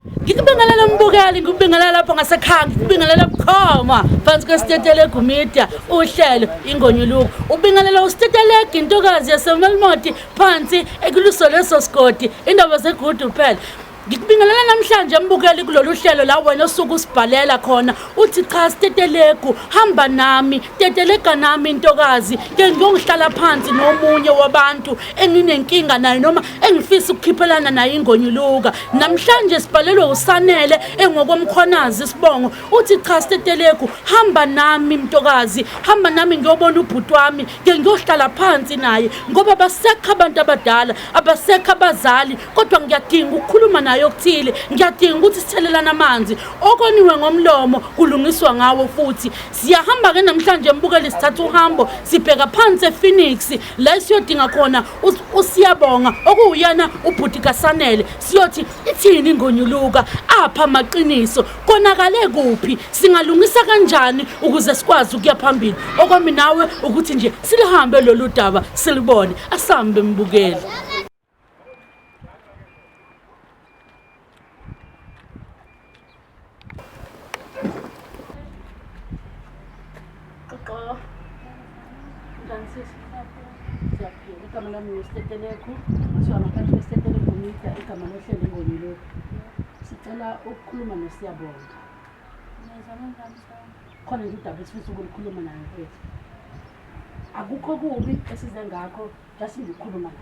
Ngikubingelela mbukeli, ngikubingelela lapha ngasekhaya, ngikubingelela bukhoma phansi kwesitetelegu media uhlelo ingonyuluko. Ubingelela usitetelegu intokazi yaseMelmoti phansi ekuluso leso sigodi indaba zegudu phela. Ngikubingelela namhlanje mbukeli kulolu hlelo la wena osuku usibhalela khona uthi cha sitetelegu hamba nami teteleka nami intokazi ke ngiyohlala phansi nomunye wabantu enginenkinga naye noma engifisa ukukhiphelana naye ingonyuluka. Namhlanje sibhalelwe usanele engokomkhonazi sibongo uthi cha sitetelegu hamba nami intokazi, hamba nami ngiyobona ubhuti wami ke ngiyohlala phansi naye ngoba basekho abantu abadala, abasekho abazali, kodwa ngiyadinga ukukhuluma naye yokuthile, ngiyadinga ukuthi sithelelana amanzi okoniwe ngomlomo kulungiswa ngawo. Futhi siyahamba ke namhlanje mbukeli sithatha uhambo sibheka phansi ePhoenix la siyodinga khona usiyabonga okuyena ubhuti kaSanele, siyothi ithini ingonyuluka apha amaqiniso konakale kuphi, singalungisa kanjani ukuze sikwazi ukuya phambili. Okwami nawe ukuthi nje silihambe lolu daba silibone, asambe mbukeli. Igama lami ngesitetelegu, ngaphansi kwesitetelegu media, igama lohlelo ingonyuluko. Sicela ukukhuluma noSiyabonga. Khona nje udaba esifisa ukulikhuluma naye mfethu. Akukho kubi esize ngakho, just ngikhuluma naye.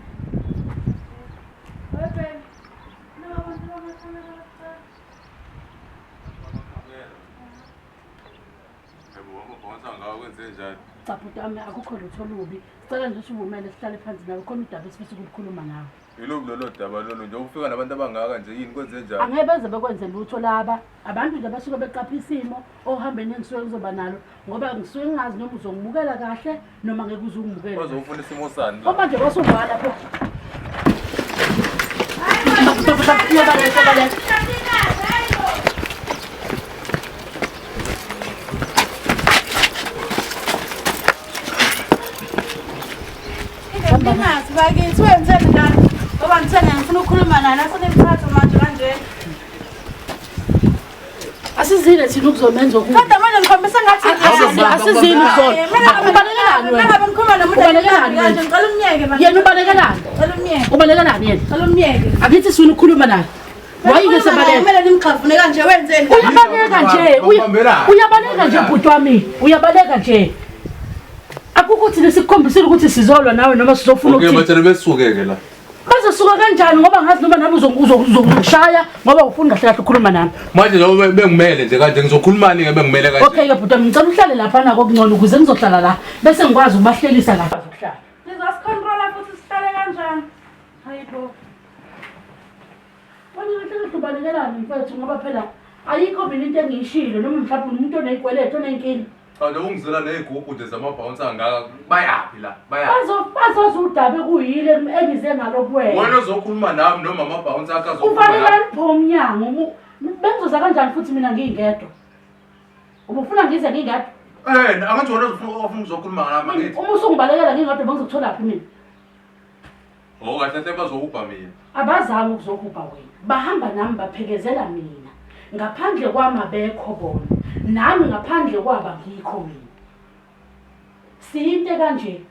Caputame akukho lutho lubi. Sicela nje usivumele sihlale phansi nawe khona udaba esifisa ukulikhuluma nawe. Yilolu lolo daba lolo nje ufika nabantu abangaka nje yini kwenze njani? Angeke beze bekwenze lutho laba. Abantu nje basuke beqapha isimo ohambeni engisuke kuzoba nalo ngoba ngisuke ngingazi noma uzongibukela kahle noma ngeke uzungibukele. Bazofuna isimo sani? Ngoba nje wasuvala lapho. Ngathi bakithi wenzeni njani? Ngoba ngithena ngifuna ukukhuluma naye nafuna imthatho manje kanje. Asizile thina ukuzomenza ukuthi. Kodwa manje ngikhombisa ngathi asizile uzona. Ubalekelani wena? Ngabe ngikhuluma nomuntu kanje ngicela umnyeke manje. Yena ubalekelani? Ngicela umnyeke. Ubalekelani yena? Ngicela umnyeke. Akithi sifuna ukukhuluma naye. Wayike sebaleka. Kumele nimxhavune kanje wenzeni? Uyabaleka nje. Uyabaleka nje bhuti wami. Uyabaleka nje. Akukuthi lesikukhombisile ukuthi sizolwa nawe noma sizofuna ukuthi bathele besukeke la. Bazosuka kanjani ngoba ngazi noma nawe uzokushaya ngoba ufuna kahle kahle ukukhuluma nami. Manje noma bengimele nje kanje ngizokhulumani ke bengimele kanje. Okay ke bhuti ngicela uhlale lapha na kokungcono ukuze ngizohlala la bese ngikwazi ukubahlelisa kahle ukuhlala. Nizosicontrola futhi sihlale kanjani? Hayibo. Wena kahle ubalekelani mfethu ngoba phela ayikho mina into engiyishilo noma mhlawumbe umuntu oneyikweleto onenkinga. Kanti ungizela nezigubhu nje zamabhounce angaka bayapi la? Bayapi? Bazoza udabe kuyile engize ngalo kuwena. Wena uzokhuluma nami noma amabhounce akhe azokhuluma. Ufanele alipho umnyango. Bengizoza kanjani futhi mina ngingedwa? Ubufuna ngize ngingedwa? Angathi wena ufuna ukuzokhuluma nami ngithi. Uma usungibalekela ngingedwa bengizokuthola phi mina? Kahle bazokupha mina. Abazami ukuzokuba wena. Bahamba nami baphekezela mina. Ngaphandle kwami abekho bona. Nami ngaphandle kwaba ngikho mina. Siyinte kanje.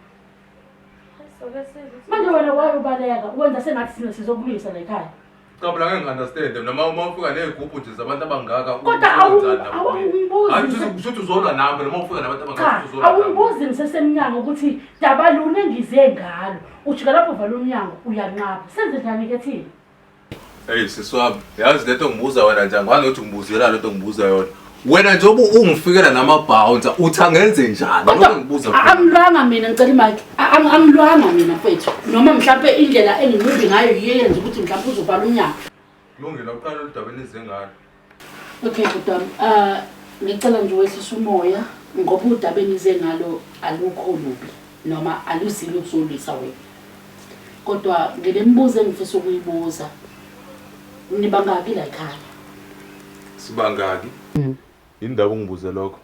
Manje wena wayobaleka wenza sengathi sina sizokubuyisa la ekhaya. Qabla ngeke ngiunderstand noma uma ufika nezigubhu nje zabantu abangaka kodwa awumbuzi. Hayi uzolwa nami noma ufika nabantu abangaka uzolwa. Awumbuzi ngisesemnyango ukuthi daba lune ngize ngalo. Ujika lapho vala umnyango uyanqaba. Senze njani ke thina? Hey siswami, yazi lento ngibuza wena nje ngani ukuthi ngibuzela lento ngibuza yona. Wena nje ungifikela namabhouncer uthi angenze njani? Lokho ngibuza. Angilwanga mina ngicela imali. Angilwanga mina mfethu. Noma mhlawumbe indlela engimumbi ngayo yiyenza ukuthi mhlawumbe uzovala umnyango. Kulungile uqala udabeni ezengane. Okay kodwa ngicela nje wehlisa umoya ngoba udabeni zengalo alukho lubi noma alusile ukusolisa wena. Kodwa ngelembuzo engifisa ukuyibuza. Nibangaki la ekhaya? Sibangaki? Indaba ungibuze lokho.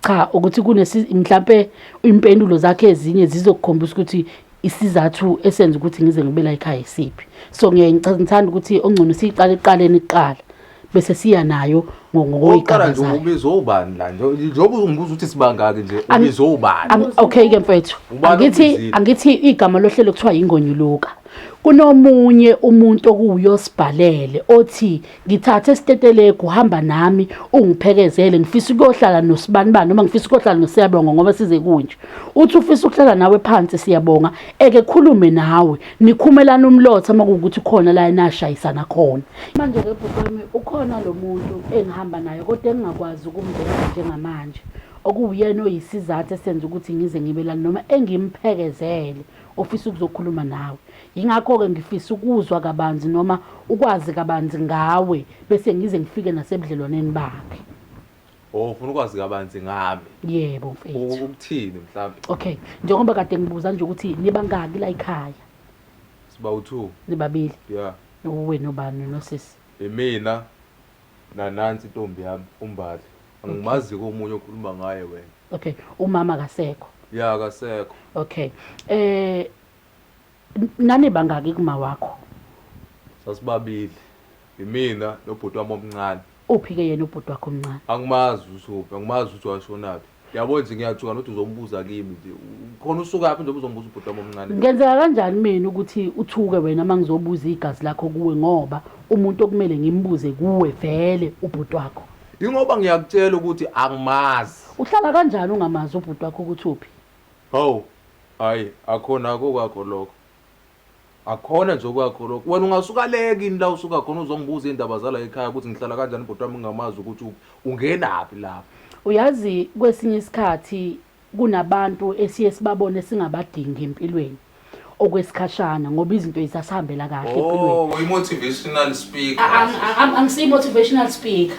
Cha ukuthi mhlawumbe impendulo zakhe ezinye zizokukhombisa ukuthi isizathu esenza ukuthi ngize ngibe la ekhaya isiphi. So ngiyacela ukuthi ongcono siqale eqaleni kuqala bese siya nayo Oqala ngokwigaba nje zayo. ubizo ubani la njengoba ungibuza ukuthi sibangaki nje ubizo ubani. Okay ke mfethu, Ubani ubuzile? angithi igama lohlelo kuthiwa ingonyuluka. Kunomunye umuntu okuyosibhalele othi ngithathe esiteteleko uhamba nami ungiphekezele ngifisa ukuyohlala noSibanibani noma ngifisa ukuyohlala noSiyabonga ngoba size kunje. Uthi ufisa ukuhlala nawe phansi Siyabonga eke khulume nawe nikhumelana umlotha makuwukuthi khona la enashayisana khona. Manje ke bhukwami ukhona lo muntu engihamba naye kodwa engingakwazi ukumveza njengamanje. Okuyena oyisizathu esenza ukuthi ngize ngibelana noma engimphekezele ofisa ukuzokhuluma nawe. Yingakho ke ngifisa ukuzwa kabanzi noma ukwazi kabanzi ngawe bese ngize ngifike nasebudlelwaneni bakhe. Oh ufuna ukwazi kabanzi ngami. Yebo mfethu. Ukuthini mhlawumbe? Okay, njengoba kade ngibuza nje ukuthi niba ngaki la ekhaya? Siba u2. Nibabili. Yeah. Wena nobani nosisi? Mina nanansi intombi yami uMbali. Angimazi komunye okhuluma ngaye wena. Okay, umama kasekho. Ya kasekho. Okay. Nani bangaki kuma wakho? Sasibabili. Imina nobhuti wami omncane. Uphi ke yena ubhuti wakho omncane? Angimazi usuphi, angimazi ukuthi washonaphi. Yabona nje ngiyathuka nokuthi uzombuza kimi nje. Khona usukaphi nje uzombuza ubhuti wami omncane. Ngenzeka kanjani mina ukuthi uthuke wena mangizobuza igazi lakho kuwe ngoba umuntu okumele ngimbuze kuwe vele ubhuti wakho. Ingoba ngiyakutshela ukuthi angimazi. Uhlala kanjani ungamazi ubhuti wakho ukuthi uphi? Hawu. Hayi, akhona kwakho lokho. Akhona nje kwakho lokho. Wena ungasuka lekini la usuka khona uzongibuza indaba zala ekhaya ukuthi ngihlala kanjani ubhuti wami ngingamazi ukuthi ungenaphi lapha. Uyazi kwesinye isikhathi kunabantu esiye sibabone singabadingi empilweni okwesikhashana ngoba izinto izasihambela kahle empilweni. Oh, motivational speaker. Angisi motivational speaker.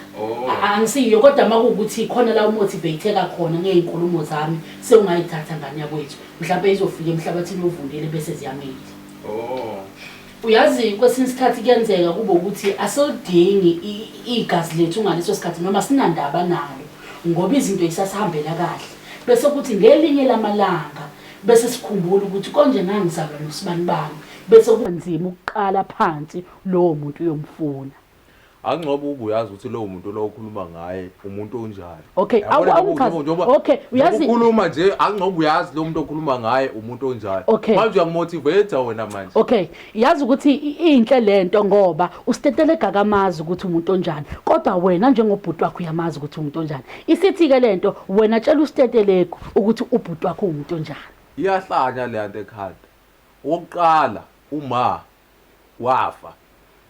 Angisiyo kodwa makuwukuthi khona la umotivateka khona ngeinkulumo zami sewungayithatha ngani yakwethu. Mhlawumbe izofika emhlabathini ovundile bese ziyamela. Oh. Uyazi kwesinye isikhathi kuyenzeka kube ukuthi asolidingi igazi lethu ngaleso sikhathi noma sinandaba nalo ngoba izinto isasihambela kahle bese kuthi ngelinye lamalanga bese sikhumbula ukuthi konje ngangizalwa noSibanibani bese kunzima ukuqala phansi lowo muntu uyomfuna. Angcobo ubuyazi ukuthi lowo muntu lo okhuluma ngaye umuntu onjani. Okay, awuchazi. Okay, uyazi ukhuluma nje angcobo uyazi lo muntu okhuluma ngaye umuntu onjani. Manje uyangimotivate wena manje. Okay, yazi ukuthi inhle lento ngoba usitetele gagamazi ukuthi umuntu onjani kodwa wena njengobhuti wakho uyamazi ukuthi umuntu onjani. Isithi ke lento wena tshela usiteteleko ukuthi ubhuti wakho umuntu onjani. Iyahlanya le nto ekhanda. Wokuqala uma wafa.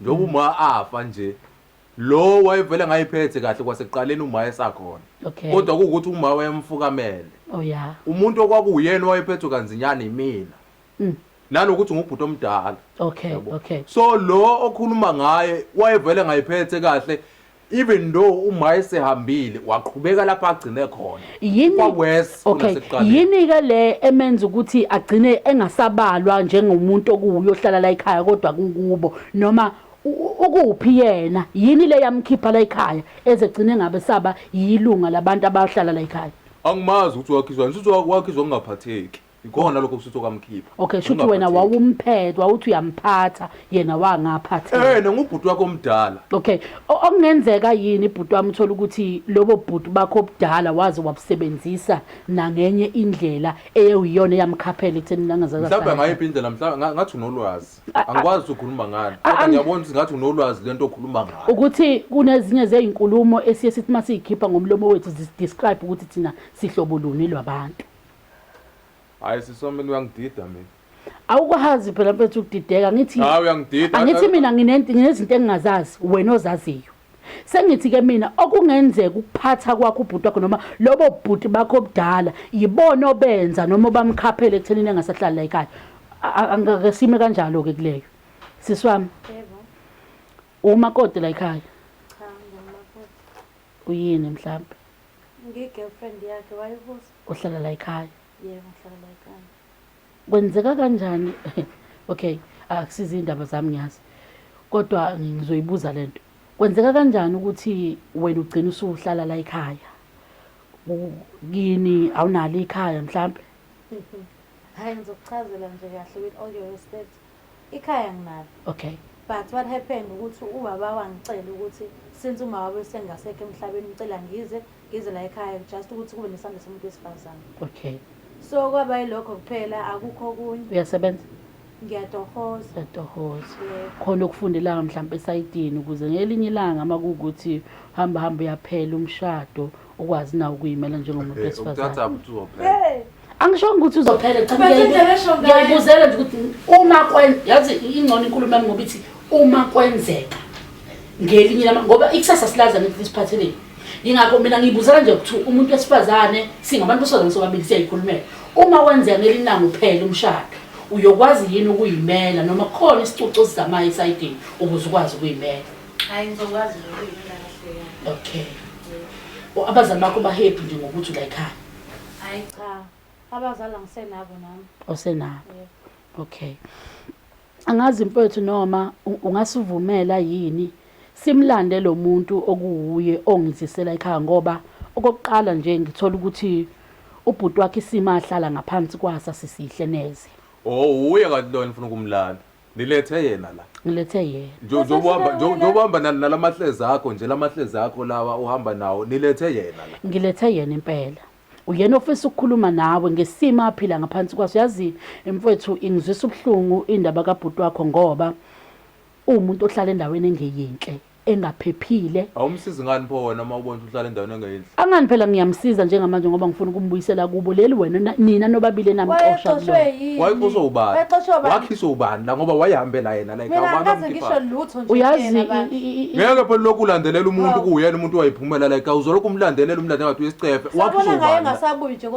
Njengoba uma afa nje lo wayevele ngayiphethe kahle kwasekuqaleni uma esakhona. Okay. Kodwa ukuthi uma wayemfukamele. Oh yeah. Umuntu okwakuyena wayephethwe kanzinyana imina. Nanokuthi ngubhuti omdala. Okay, okay. So lo okhuluma ngaye wayevele ngayiphethe kahle even though uma esehambile waqhubeka lapha agcine khona. Okay. Yini ke le emenza ukuthi agcine engasabalwa njengomuntu okuyohlala la ekhaya kodwa kukubo noma ukuphi yena yini le yamkhipha la ekhaya ezegcine ngabe saba yilunga labantu abahlala la ekhaya? Angimazi ukuthi wakhizwa nje ukuthi wakhizwa ngaphatheki. Ikona lokho kusitho kwamkhipha. Okay, shuthi wena wawumphethe wawuthi uyamphatha yena wangaphatha. Ngubhuti wakho omdala. Okay, okungenzeka yini ibhuti wami uthola ukuthi lobo bhuti bakho obudala wazi wabusebenzisa nangenye indlela eyiyona yamkhaphela ekutheni nangazaza. Mhlawumbe ngayiphi indlela mhlawumbe ngathi unolwazi. Angikwazi ukukhuluma ngani. Kodwa ngiyabona ukuthi ngathi unolwazi lento okhuluma ngayo. Ukuthi kunezinye zezinkulumo esiye sithi masiyikhipha ngomlomo wethu describe ukuthi thina sihlobo luni lwabantu. Hayi sisomeni uyangidida mina. Awukwazi phela mfethu ukudideka ngithi. Hayi uyangidida. Angithi mina nginezinto engingazazi wena ozaziyo. Sengithi ke mina okungenzeka ukuphatha kwakho ubhuti wakho noma lobo bhuti bakho obudala yibona obenza noma bamkhaphele ekuthenini engasahlala la ekhaya. Angakesime kanjalo ke kuleyo. Siswami. Yebo. Umakoti la ekhaya. Cha, ngumakoti. Uyini mhlawumbe? Ngigirlfriend yakhe wayibuza. Uhlala la ekhaya. Yebo, ngihlala la ekhaya. Kwenzeka kanjani? Okay, akusizi indaba zami ngiyazi. Kodwa ngizoyibuza lento. Kwenzeka kanjani ukuthi wena ugcina usuhlala la ekhaya? Kini awunalo ikhaya mhlawumbe? Hayi ngizokuchazela nje kahle with all your respect. Ikhaya nginalo. Okay. but what happened ukuthi ubaba wangicela ukuthi since uma wabe sengasekho emhlabeni ngicela ngize la ekhaya just ukuthi kube nesandla somuntu wesifazane. Okay. So kwaba yilokho kuphela akukho okunye. Uyasebenza? Ngiyatohoza. Uyatohoza. Khona ukufundela mhlawumbe esayidini ukuze ngelinye ilanga makuukuthi hamba uyaphela umshado ukwazi nawo ukuyimela njengomuntu wesifazane. Ukuthatha uzophela. Angishongo ukuthi uzophela cha ngiyayibuzela nje ukuthi uma yazi ingcono inkulumo yami ngoba ithi uma kwenzeka ngelinye lama ngoba ikusasa silaza ngithi siphatheleni. Ingakho mina ngibuzela nje ukuthi umuntu wesifazane singabantu besifazane sobabili siyayikhulumela. Uma wenzeka ngelinye ilanga uphela umshado uyokwazi yini ukuyimela noma khona isicucu sizamayo esayidini ukuze ukwazi ukuyimela? Hayi ngizokwazi ukuyimela kahle. Okay. Abazali bakho bahappy nje ngokuthi ula ekhaya? Hayi cha. Abazali ngisenabo nami. Osenabo. Okay. Angazi mfowethu noma ungasivumela yini simlande lo muntu okuwuye ongizisela ekhaya ngoba okokuqala nje ngithola ukuthi ubhuti wakhe isima ahlala ngaphansi kwasa sisihle neze. Oh uye kanti lona ufuna ukumlanda. Nilethe yena la. Ngilethe yena. Njokuhamba nalamahlezi akho nje lamahlezi akho lawa uhamba nawo nilethe yena la. Ngilethe yena impela. Uyena ofisa ukukhuluma nawe ngesimo aphila ngaphansi kwaso. Yazi mfowethu ingizwisa ubhlungu indaba kaBhuti wakho ngoba umuntu ohlala endaweni engeyinhle engaphephile. Awumsizi ngani pho wena uma ubona uhlala endaweni engeyinhle? Angani phela ngiyamsiza njengamanje ngoba ngifuna ukumbuyisela kubo leli wena nina nobabili namxosha kulo. Wayixoshwe ubani? Wakhiswa ubani la ngoba wayihambela yena la ekhaya abantu ngisho lutho nje. Uyazi ngeke phela lokhu ulandelela umuntu kuyena umuntu wayiphumela la ekhaya uzoloku umlandelela umlande ngathi uyisicefe wakhiswa ubani?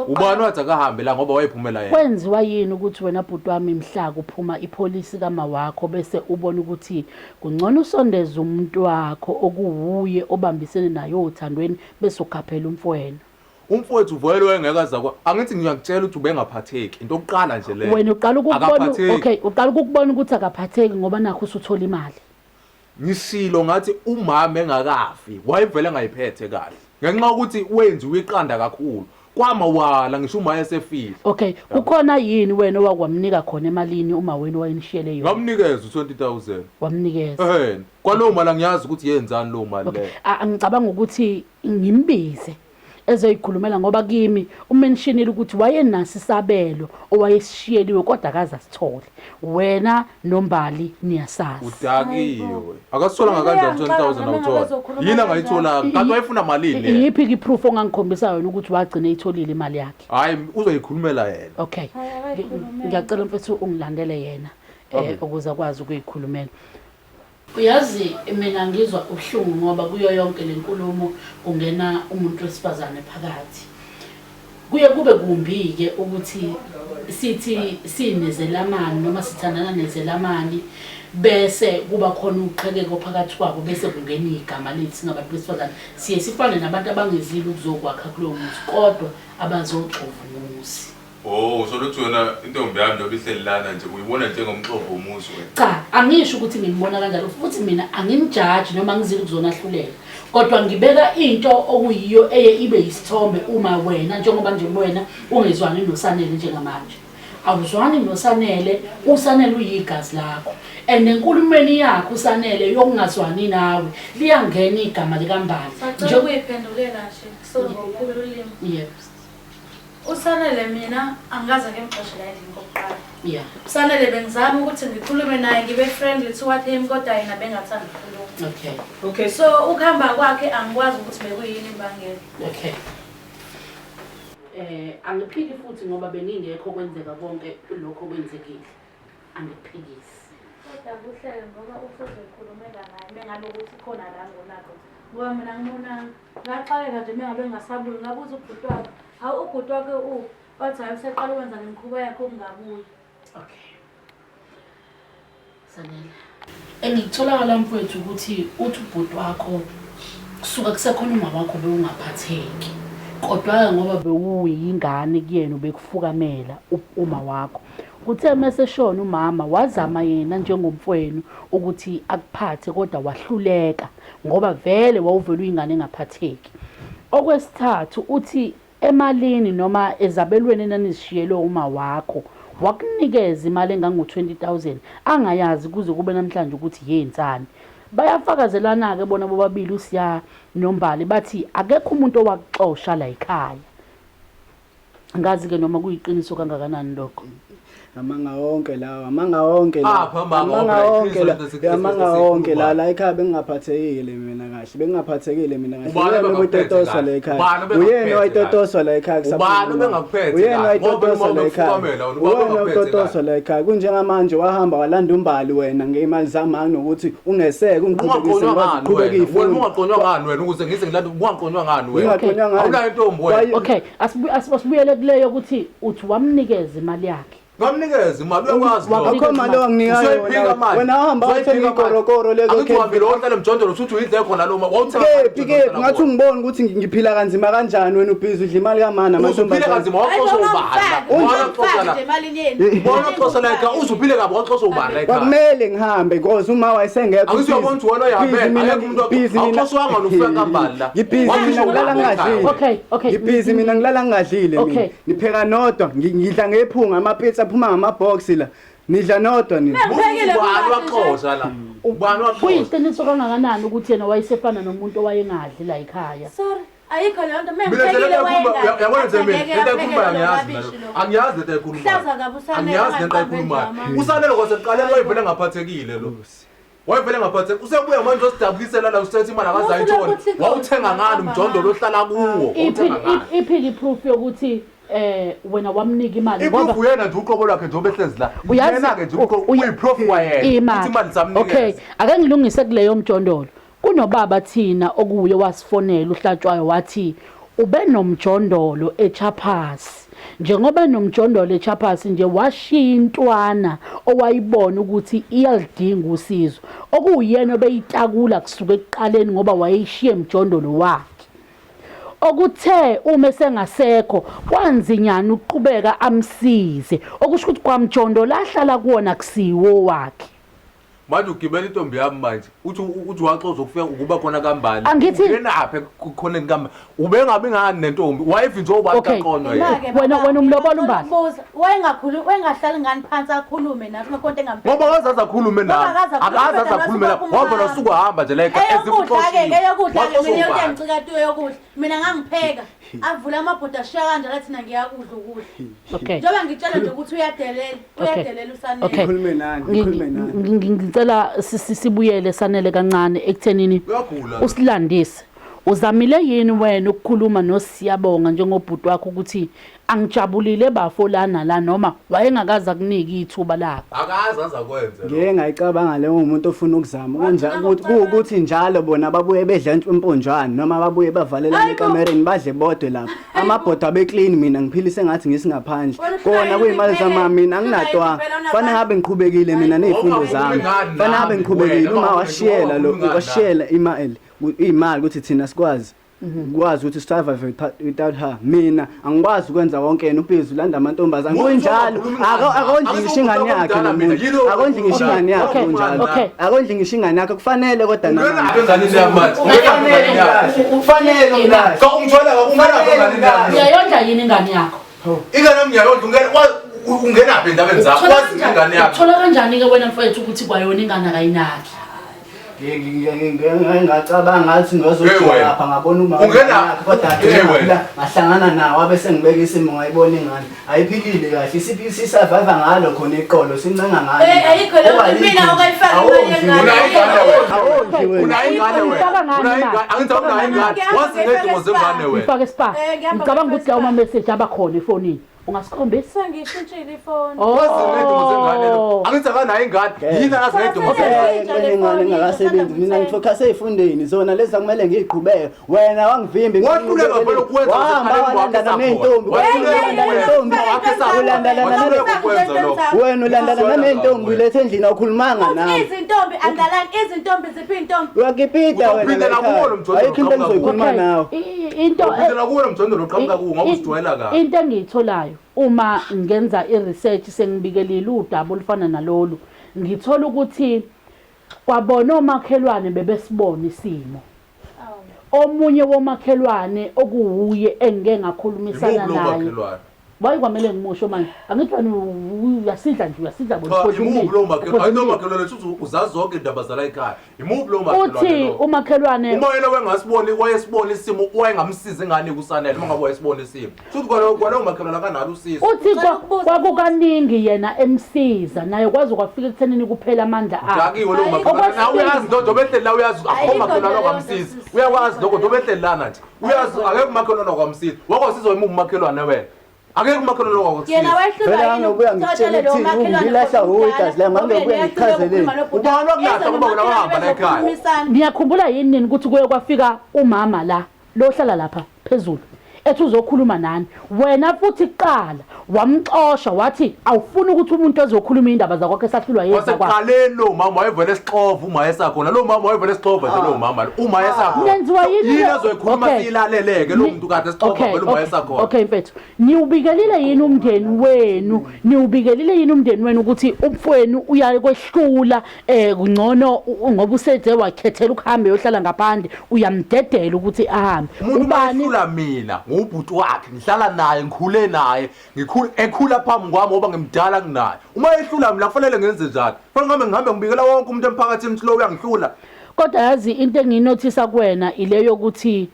Ubani wathi akahambe la ngoba wayiphumela yena. Kwenziwa yini ukuthi wena bhuti wami mhla kuphuma ipolisi kama wakho bese ubona ukuthi kungcono usondeza umuntu wakho okuwuye obambisene nayo uthandweni bese ukhaphela umfowenu? Umfowethu uvele wengekaza kwa angithi ngiyakutshela ukuthi ubengaphatheki into oqala nje le. Wena uqala ukubona okay uqala ukubona ukuthi akaphatheki ngoba nakho usuthola imali. Ngisilo ngathi umama engakafi wayevele ngayiphethe kahle ngenxa ukuthi wenziwe iqanda kakhulu kwamawala ngisho uma esefile. Okay kukhona yini wena owakwamnika khona emalini uma wena wayenishiyele yona? Ngamnikeza 20,000. Wamnikeza? Kwalowo mali ngiyazi ukuthi yenzani lo mali le. Ngicabanga ukuthi ngimbize ezoyikhulumela ngoba kimi umentionile ukuthi wayenasi isabelo owayesishiyeliwe kodwa akaza sithole. Wena noMbali niyasazi. Udakiwe. Akasithola ngakanjani 20,000 awuthola. Yini angayithola kanti wayefuna malini? Yiphi iproof ongangikhombisa yona ukuthi wagcina eyitholile imali yakhe? Hayi uzoyikhulumela yena. Okay. Ngiyacela mfethu ungilandele yena ukuze akwazi ukuyikhulumela. Uyazi mina ngizwa ubuhlungu ngoba kuyo yonke lenkulumo kungena umuntu wesifazane phakathi. Kuye kube kumbike ukuthi sithi sinezelamani noma sithandana nezelamani bese kuba khona uqhekeko phakathi kwabo bese kungena igama lithi singabantu besifazane siye sifane nabantu abangezile ukuzokwakha kulo muzi kodwa abazoxova umuzi. Oh so lokho wena intombi yami lobe ihlelana nje uyibona njengomxovo umuzi wena? Cha angisho ukuthi ngibona kanjalo futhi mina angimjudge noma ngizile kuzona hlulela kodwa ngibeka into okuyiyo eye ibe isithombe uma wena njengoba nje wena ungezwani noSanele njengamanje awuzwani noSanele uSanele uyigazi lakho and enkulumeni yakho uSanele yokungazwani nawe liyangena igama likaMbali nje ukuyiphendulela nje so ngokhululimi. Yes. uSanele mina angaze ngimxoshela endlini kokuqala. Yeah. uSanele bengizama ukuthi ngikhulume naye ngibe friendly toward him kodwa yena bengathanda ukukhuluma. Okay. So ukuhamba kwakhe angikwazi ukuthi bekuyini imbangela. Okay. Angiphiki futhi ngoba beningekho kwenzeka konke lokho kwenzekile. Angiphikisi. Kodwa kuhlele ngoba ufuze ukhulumela naye mengabe ukuthi khona la ngonakho. Ngoba mina ngibona ngaxakeka nje mengabe ngasabuyi ngabuza ubhuti wakhe. Hawu ubhuti wakhe wathi ayiseqala ukwenza nemikhuba yakhe okungabuyi. Okay. Sanele. Engitholakala mfowethu ukuthi uthi ubhuti wakho kusuka kusekhona umama wakho bewungaphatheki. Kodwa ngoba bewuyingane kuyena ubekufukamela uma wakho. Kuthe mase shona umama wazama yena njengomfweni ukuthi akuphathe kodwa wahluleka ngoba vele wawuvela uyingane engaphatheki. Okwesithathu uthi emalini noma ezabelweni enanizishiyelwe uma wakho wakunikeza imali engango-20,000 angayazi kuze kube namhlanje ukuthi yenzani. Bayafakazelana-ke bona bobabili uSiya noMbali bathi akekho umuntu owakuxosha la ekhaya. Ngazi-ke noma kuyiqiniso kangakanani lokho. Amanga wonke lawa la ekhaya bengingaphathekile mina kahle uyena oyitotoswa la ekhaya uyena oyitotoswa la ekhaya la ekhaya kunjengamanje wahamba walanda uMbali wena ngeimali zami nokuthi ungeseke ungiqhubekise ngokuqhubeka ifoni ungaqonywa ngani wena ukuze ngize ngilanda ungaqonywa ngani wena awunayo intombi wena. Okay, asibuyele kuleyo ukuthi uthi wamnikeza imali yakhe. Ngamnikeza imali uyakwazi akho imali onginikayo wena uhamba uthenga ikorokoro lezo khe uhambe lo hlala emjondolo uthi uyidle khona lo wawuthenga ngathi ungibona ukuthi ngiphila kanzima kanjani wena ubhizi udla imali kamana amantombazana uphila kanzima waqosa ubala uxosa la ekhaya uzuphile kabi waqosa ubala ekhaya kwakumele ngihambe because uma wayesengekho angizobona ukuthi wena uyahamba ayekho umuntu awuxoswanga nofika kambali la ngibhizi mina ngilala ngadlile ngibhizi mina ngilala ngadlile mina nipheka nodwa ngidla ngephunga amapizza phuma ngamabox la nidla nodwa nini ubani waxosa la ubani waxosa kuyiqiniso kangakanani ukuthi yena wayesefana nomuntu owayengadli la ekhaya. Sorry, ayikho leyo nto memphekile wayengadi. Yabona nje mina lento ekhuluma angiyazi lento ekhuluma angiyazi lento ekhuluma usanele kwasekuqaleni wayevele ngaphathekile lo wayevele ngaphathekile usebuya manje usidabukisela la usethi imali akazayithola wawuthenga ngani umjondolo ohlala kuwo iphili proof yokuthi wena wamnika imali ngoba uyena nje uqobo lwakhe nje obehlezi la uyena ke nje uyiprof wayena uthi imali samnika. Okay, ake ngilungise kuleyo mjondolo. Kunobaba thina okuye wasifonela uHlatshwayo wathi ube nomjondolo eChaphasi. Njengoba nomjondolo eChaphasi nje washiya intwana owayibona ukuthi iyalidinga usizo. Okuyena obeyitakula kusuka ekuqaleni ngoba wayeshiye emjondolo wakhe. Okuthe uma sengasekho kwanzinyana ukuqhubeka amsize okusho ukuthi kwamjondolo ahlala kuona kusiwo wakhe. Manje ugibela intombi yami manje uthi waxoza ukufika ukuba khona kambali ngenaphe khona inkamba ubengabi ngani nentombi wayevi nje obaqaqonwa wena umlobola uMbali wayengahlali ngani phansi akhulume nathi ngakonto engamphethe ngoba akazaza akhulume nawe akazaza akhulume nawe ngoba nosuku hamba nje la ekhaya ezimqoshile mina yote ngicikatuyo yokudla mina ngangipheka avula amabhoda ashiya kanje lathi thina ngiyakudla ukudla. Okay, njoba ngitshela nje ukuthi uyadelela usanele. Ngicela sibuyele sanele kancane ekuthenini usilandise. Uzamile yini wena ukukhuluma noSiyabonga njengobhuti wakho ukuthi angijabulile bafolana la noma wayengakaza kunika ithuba lakho? Akazi azakwenza lo. Ngeke ngayicabanga leyo umuntu ofuna ukuzama kunjalo ukuthi njalo bona babuye bedla imponjwana noma babuye bavalelana ekamereni badle bodwe lapha amabhoda beclean mina ngiphilise ngathi ngisingaphandle kona kuyimali zami mina anginatwa fanele ngabe ngiqhubekile mina nezifundo zami fanele ngabe ngiqhubekile uma washiyela lo washiyela imali ukuthi thina sikwazi ukuthi survive without her. Mina angikwazi ukwenza konke yena ubhizi ulanda amantombazana kunjalo akondli ngisho ingane yakhe nomuntu akondli ngisho ingane yakhe kunjalo akondli ngisho ingane yakhe kufanele kodwa nami enganini yamanje kufanele umlazi ka ungithola kakumele enganini yami uyayondla yini ingane yakho? Ingane yami ngiyayondla ungena phi endabeni zakho wazi ingane yakho uthola kanjani ke wena mfowethu ukuthi kwayona ingane akayinaki? ngingacabanga ngathi ngizothola lapha ngabona uma kodwa ngahlangana nawe abese ngibeka isimo ngayibona ingane ayiphilile kahle isisurvive ngalo khona iqolo sincenga ngalo ayikho lo mina okayifaka ingane unayingane wena angithi unayingane wazi ngedingo zengane wena ngifake spa ngicabanga ukuthi lawo message abakhona efonini ungasikhombisa ngishintshile ifoni ngedingo zengane lo angithi akanayo ingane yini akazi ngedingo ingane ngakasebenzi mina ngifocus ezifundeni zona lezi akumele ngiqhubeke wena wangivimbi wahluleka vele ukwenza ulandana nentombi wena ulandana nentombi lethe endlini awukhulumanga nawe izintombi ziphi intombi uyakipita wena ayikho into engizoyikhuluma nawe into kuwona mjondolo oqhamuka kuwo ngoba usijwayela kahle into engiyitholayo uma ngenza iresearch sengibikelile udaba olufana nalolu ngithola ukuthi kwabona omakhelwane bebesibona isimo omunye womakhelwane okuwuye engeke ngakhulumisana naye wayikwamele ngimusho manje angithi uyasidla nje uyasidla Imuphi lo makhelwane? Hayi no makhelwane uthi uzazi zonke indaba zala ekhaya. Imuphi lo makhelwane? uthi umakhelwane uma yena wayesibona isimo wayengamsiza ngani kusanele mangabe wayesibona isimo. Futhi kwalo makhelwane kanalo usizo. uthi kwakukaningi yena emsiza naye kwazi kwafika ekuthenini kuphela amandla akhe. Jakiwe lo makhelwane. Na uyazi nto behle la uyazi akho makhelwane okwamsiza. Uyakwazi lokho nto behle lana nje. Uyazi akekho makhelwane okwamsiza. Wakwasiza imuphi makhelwane wena? Akekho makhelwane okwamsiza. Yena wayehlula yini ukutshela ukuthi ungilahla uyigazi la mangabe ngichazeleni. Ubani wakulahla ngoba wena wahamba la ekhaya. Ngiyakhumbula yini nini ukuthi kuye kwafika umama la lohlala lapha phezulu ethi uzokhuluma nani wena futhi qala wamxosha wathi awufuni ukuthi umuntu ezokhuluma indaba zakwakhe esahlulwa yena kwakhe waseqaleni lo mama wayevele esixhovu uma esakhona lo mama wayevele esixhovu lo mama uma esakhona nenziwa yini ezoyikhuluma silaleleke lo muntu kade esixhovu vele uma esakhona okay mfethu niubikelile yini umndeni wenu niubikelile yini umndeni wenu ukuthi umfweni uya kwehlula kungcono ngoba usethe wakhethela ukuhamba yohlala ngaphandle uyamdedela ukuthi ahambe ubani uhlula mina ngubhuti wakhe ngihlala naye ngikhule naye ekhula phambi kwami ngoba ngimdala kunaye uma ehlula mina kufanele ngenze njani fanele ngihambe ngibikela wonke umuntu emphakathini ukuthi lo uyangihlula kodwa yazi into enginothisa kuwena ileyo ukuthi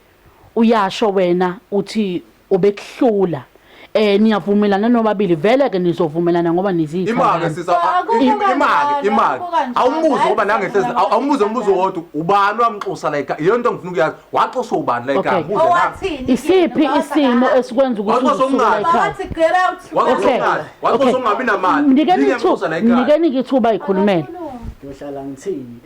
uyasho wena uthi ubekuhlula niyavumelana nobabili vele ke nizovumelana ngoba nizithandana imake sisa imake awumbuzo ngoba nangehlezi awumbuzo umbuzo wodwa ubani wamxosa la ekhaya iyo nto ngifuna ukuyazi waxosa ubani la ekhaya buze Owathini? isiphi isimo esikwenza ukuthi usuke ekhaya Wathi get out. waxosa ungabi namali mnikeni ngithuba ikhulumela Ngihlala ngithini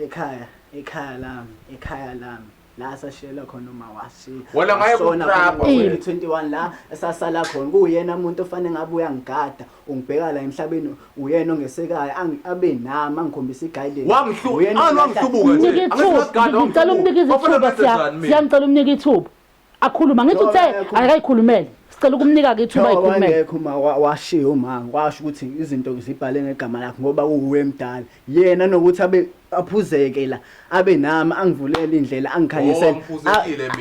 ekhaya lami la sashela khona uma washi wena ngaye kutrap 21 la esasala khona kuyena umuntu ofanele ngabe uyangigada ungibheka la emhlabeni uyena ongesekaya abe nami angikhombisa iguidance wangihlubuka nje ngicela umnike ithuba siyangicela umnike ithuba akhuluma ngithi uthe akayikhulumele sicela ukumnika ke ithuba ikhulumele ngekho uma washiya uma washo ukuthi izinto zibhale ngegama lakhe ngoba uwe emdala yena nokuthi aphuzeke la abe nami angivulela indlela angikhanyisela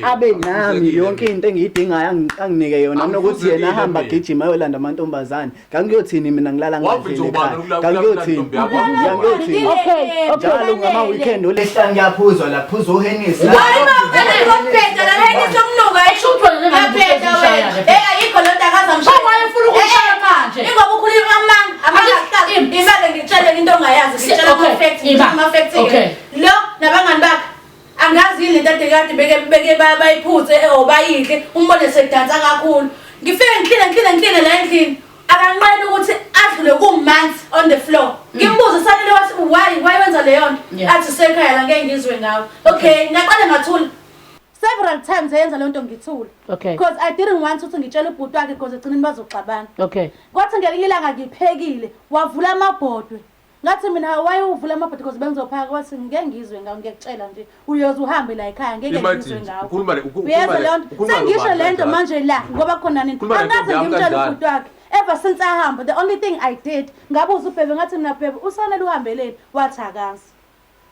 abe nami yonke into engiyidingayo anginike yona nokuthi yena ahamba gijima ayolanda amantombazane kangiyothini mina ngilala ngandlela ekhaya kangiyothini okay njalo ngama weekend olesihlanu ngiyaphuzwa la phuza uhenisi ayikho lento akazamshaya wayefuna ukushaya manje ingoba ukhuluma amanga imali ngitshele into ongayazi ngitshela ama-facts lo nabangani bakhe angazi yini lento ade kade beke bayiphuthe obayidle umbone sedansa kakhulu ngifike ngikhile la endlini akanqeni ukuthi adlule kumanzi on the floor ngimbuza sanele wathi why wenza leyo nto athi sekhaya la ngeke ngizwe ngawo okay ngaqale ngathula several times ayenza lento ngithula because I didn't want ukuthi ngitshele ubhuti wakhe because egcineni bazoxabana kwathi ngelinye ilanga ngiphekile wavula amabhodwe ngathi mina why uvula amabhodwe because bengizophaka kwathi ngeke ngizwe ngawo ngiyakutshela nje uyoze uhambe la ekhaya ngeke ngizwe ngawo sengisho lento manje la ngoba khona nini angaze ngimtshele ubhuti wakhe ever since ahamba the only thing I did ngabuza uBhebe ngathi mina Bhebe usanele uhambeleni wathi akazi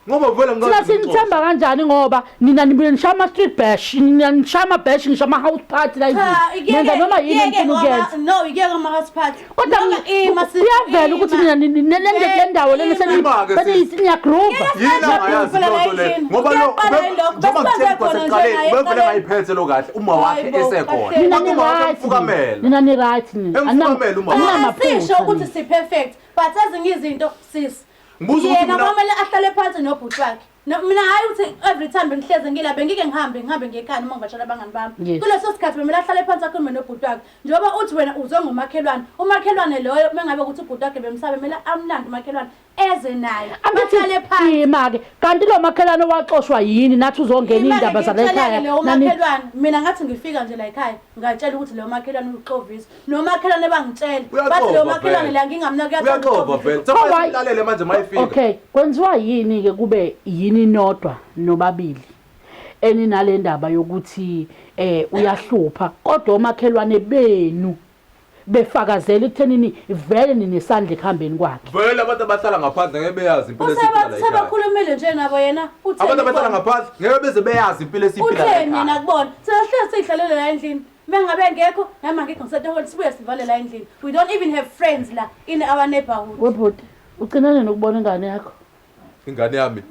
ngoba vele ngathi sinithemba kanjani ngoba nina nishama street bash nina nishama bash nishama house party la nenza noma yini into ukyenza no igeke ama house party kodwa uyavela ukuthi nina le ndawo lena seniya group yini ayazi lonto le ngoba lo njengoba ngitheni kwaseqaleni ubevele ngayiphethe lo kahle uma wakhe esekhona nina ni right anamaphisho ukuthi si perfect but ezinye izinto sis yena kwamele ahlale phansi nobhuti wakhe mina hayi ukuthi every time bengihleze ngila bengike ngihambe ngekhaya noma ngibashela abangani bami kuleso sikhathi bemela ahlale phansi akhulume nobhuti wakhe njengoba uthi wena uzongumakhelwane umakhelwane loyo mengabe ukuthi ubhuti wakhe bemsabe mela amlanda umakhelwane eze naye ahlale phansi imake kanti lo makhelwane waxoshwa yini nathi uzongena indaba zala ekhaya makhelwane mina ngathi ngifika nje la ekhaya ngatshela ukuthi lo makhelwane uxovisa no makhelwane bangitshela bathi lo makhelwane la ngingamnaka uyaxova vele sabalalele manje mayifika okay kwenziwa yini ke kube yini nodwa nobabili eninale ndaba yokuthi uyahlupha kodwa omakhelwane benu befakazela ekuthenini vele ninesandla ekhambeni kwakhe vele abantu abahlala ngaphandle ngeke beyazi impilo esiphila la ekhaya sebakhulumile nje nabo yena abantu abahlala ngaphandle ngeke beze beyazi impilo esiphila la ekhaya utheni mina kubona sehlele sihlalele la endlini mengabe ngekho nami angekho ngisethe sibuye sivale la endlini. We don't even have friends la in our neighborhood. Webhuti, ucinane nokubona ingane yakho. Ingane yami.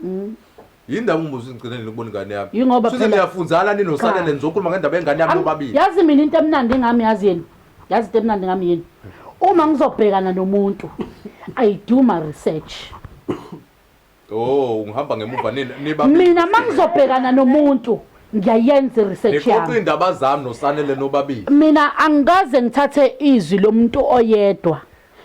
Yindaba umbuzo ngcinele ukubona ingane yami. Yingoba phela niyafunzana ninosanele nizokhuluma ngendaba yengane yami nobabili. Yazi mina into emnandi ngami yazi yini. Yazi into emnandi ngami yini. Uma ngizobhekana nomuntu, I do my research. Oh, ungihamba ngemuva niba. Mina mangizobhekana nomuntu, ngiyayenza research yami. Nikoqi indaba zami nosanele nobabili. Mina angikaze ngithathe izwi lomuntu oyedwa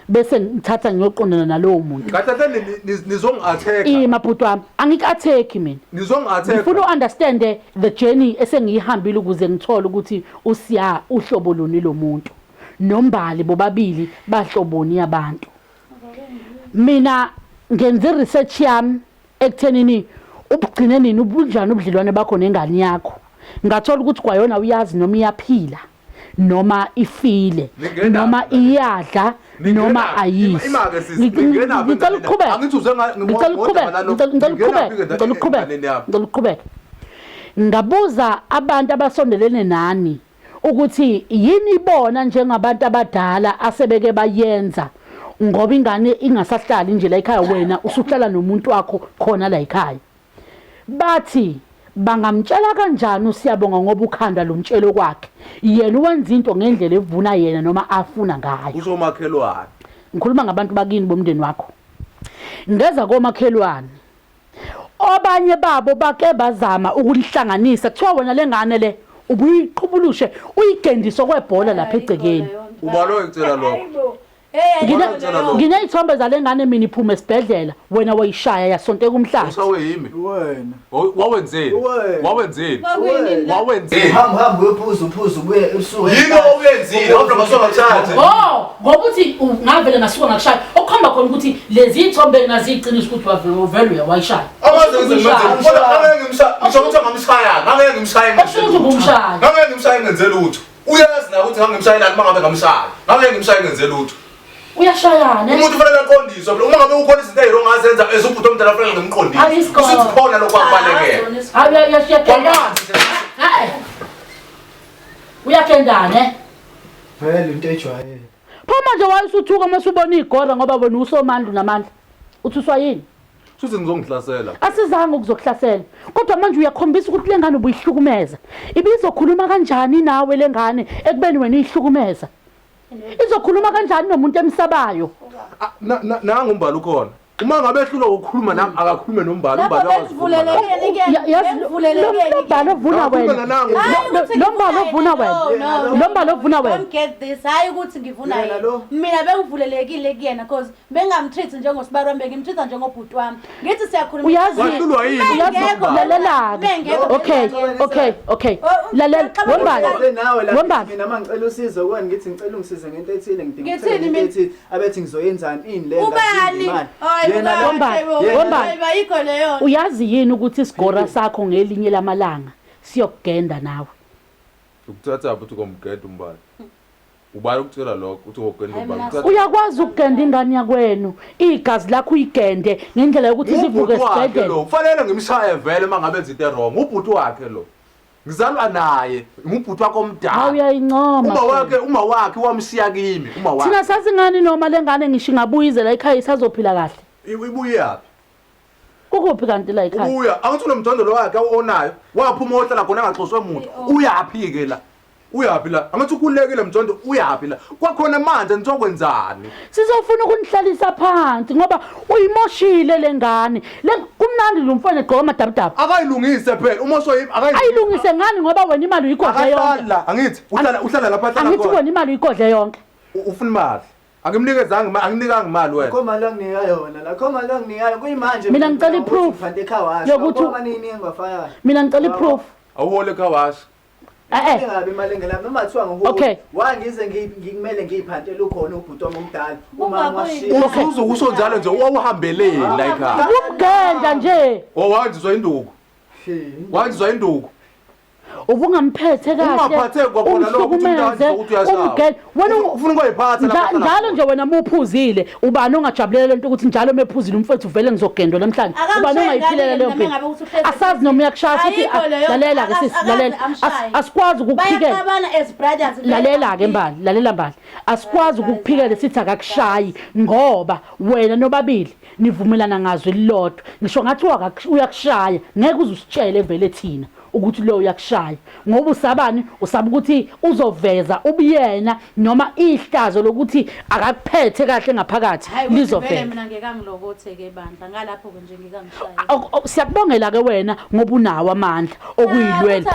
bese ngithatha ngiyoqondana nalowo muntu. Kahle nizongi-attack. Mabhuti wami, angik-attack mina. Nizongi-attack. Ngifuna u-understand the journey esengiyihambile ukuze ngithole ukuthi usiya uhlobo luni lo muntu. Nombali bobabili bahloboni abantu. Mina ngenze research yami ekuthenini ubugcine nini ubunjani ubudlelwane bakho nengane yakho. Ngathola ukuthi kwayona uyazi noma iyaphila noma ifile noma iyadla noma ayisi. Ngicela ukuqhubeka. Ngabuza abantu abasondelene nani ukuthi yini ibona njengabantu abadala asebeke bayenza ngoba ingane ingasahlali nje la ekhaya wena usuhlala nomuntu wakho khona la ekhaya. Bathi bangamtshela kanjani uSiyabonga ngoba ukhanda lo mtshelo kwakhe yena wenza into ngendlela evuna yena noma afuna ngayo. Usomakhelwane. Ngikhuluma ngabantu bakini bomndeni wakho. Ngeza komakhelwane. Obanye babo bake bazama ukulihlanganisa kuthiwa wena lengane le ubuyiqhubulushe uyigendiso kwebhola lapha egcekeni. Ubalo ngicela lokho. Ngineyithombe zalengane mina iphuma esibhedlela wena wayishaya yasonteka umhlathi. Usawe yimi. Wena. Wawenzeni? Wawenzeni? Wawenzeni? Hamba uyophuza ubuye usuke. Yini oyenzile? Kodwa masongathathe. Ngoba uthi ngavele ngasuka ngakushaya. Okukhamba khona ukuthi lezi ithombe naziqinisa ukuthi wavele uyawayishaya. Amaze ngimshaya. Ngisho ukuthi ngamshaya. Ngeke ngimshaya. Ngeke ngimshaya ngenze lutho. Uyazi na ukuthi ngangimshayelani mangabe ngamshaya. Ngeke ngimshaya ngenze lutho. Uyashayana. Umuntu ufanele aqondiswe. Uma ngabe ukhona izinto ezirong azenza ezubhuti omdala fanele ngimqondise. Usikhona lokho akubalekele. Uyakendane. Vele into ejwayele. Phoma nje wayisuthuka mase ubona igora ngoba wena usomandla namandla. Uthi uswayini? Suthi ngizongihlasela. Asizange ukuzokuhlasela. Kodwa manje uyakhombisa ukuthi lengane ubuyihlukumeza. Ibizokhuluma kanjani nawe lengane ekubeni wena uyihlukumeza? Izokhuluma kanjani nomuntu emsabayo? Nanga umbali ukhona. Uma ngabe ehlula ukukhuluma nami akakhulume nombali umbali Vulelekile Don't get this. Hayi ukuthi ngivuna yena. Mina bengivulelekile kuyena because bengamtreat njengosibarwambe ngimtreat njengobhuti wami. Ngithi siyakhuluma. Uyazi lalela. Okay. Lalela. Wombali. Mina mangicela usizo kwani ngithi ngicela ungisize ngento ethile ngidinga ukuthi abethi ngizoyenzani ini le Ubani? Wombali. Uyazi yini ukuthi isigora sakho ngelinye lamalanga siyokugenda nawe? Ukuthatha ukuthi komgeda umbali. Ubali ukutshela lokho uthi ngogenda umbali. Uyakwazi ukugenda ingane yakwenu, igazi lakho uyigende ngendlela yokuthi sivuke esibhedlela. Kufanele ngimshaye vele mangabe izinto errong. Ubhuti wakhe lo. Ngizalwa naye, ngubhuti wakhe omdala. Uyayincoma. Uma wakhe wamshiya kimi, uma wakhe. Thina sazi ngani noma lengane ngisho ingabuyizela la ekhaya isazophila kahle. Ibuye yaphi? Ukuphi kanti la ekhaya? Ubuya, angithi nomndondolo wakhe onayo. Waphuma ohlala khona engaxoswe umuntu. Uyaphi ke la? Uyaphi la? Angithi ukhulekile mjondo uyaphi la? Kwakhona manje nizokwenzani? Sizofuna ukunihlalisa phansi ngoba uyimoshile lengane. Kumnandi lo mfana egqoka amadabudaba. Akayilungise phela. Umosho yimi ayilungise ngani ngoba wena imali uyigodle yonke. Angithi uhlala lapha hlala. Angithi wena imali uyigodle yonke. Ufuna imali. Angimnikezanga imali, anginikanga imali wena. Khoma la nginika yona la. Khoma la nginika kuyimanje. Mina ngicela iproof. Yokuthi manini engafaya. Mina ngicela iproof. Awuhole ekhawasha. Ngabe imali engelapha noma kuthiwa ngoholi. Wangize ngikumele ngiyiphantele ukhona ubhuti wami omdala. Uma ngashiya. Usuzo kusho njalo nje wawuhambeleni la ekhaya. Ubugenda nje. Wanjizwa induku. Wanjizwa induku. ubungamphethe kahle Ungaphatheki kwabona lokho ukuthi umntwana ukuthi uyashaya. wena ufuna ukuyiphatha lapha. njalo nje wena muphuzile ubani ongajabulela lento ukuthi njalo mephuzile umfethu uvele ngizogendwa namhlanje ubani ongayiphilela leyo mpilo asazi noma uyakushaya futhi lalela ke sisi lalela asikwazi ukukuphikela lalela ke mbali lalela mbali asikwazi ukukuphikela sithi akakushayi ngoba wena nobabili nivumelana ngazwe lilodwa ngisho ngathi uyakushaya ngeke uzusitshele vele thina ukuthi lo uyakushaya ngoba usabani usaba ukuthi uzoveza ubuyena noma ihlazo lokuthi akakuphethe kahle ngaphakathi lizovela mina ngeke angilokothe ke bandla ngalapho nje ngikangishaya siyakubongela ke wena ngoba unawo amandla okuyilwela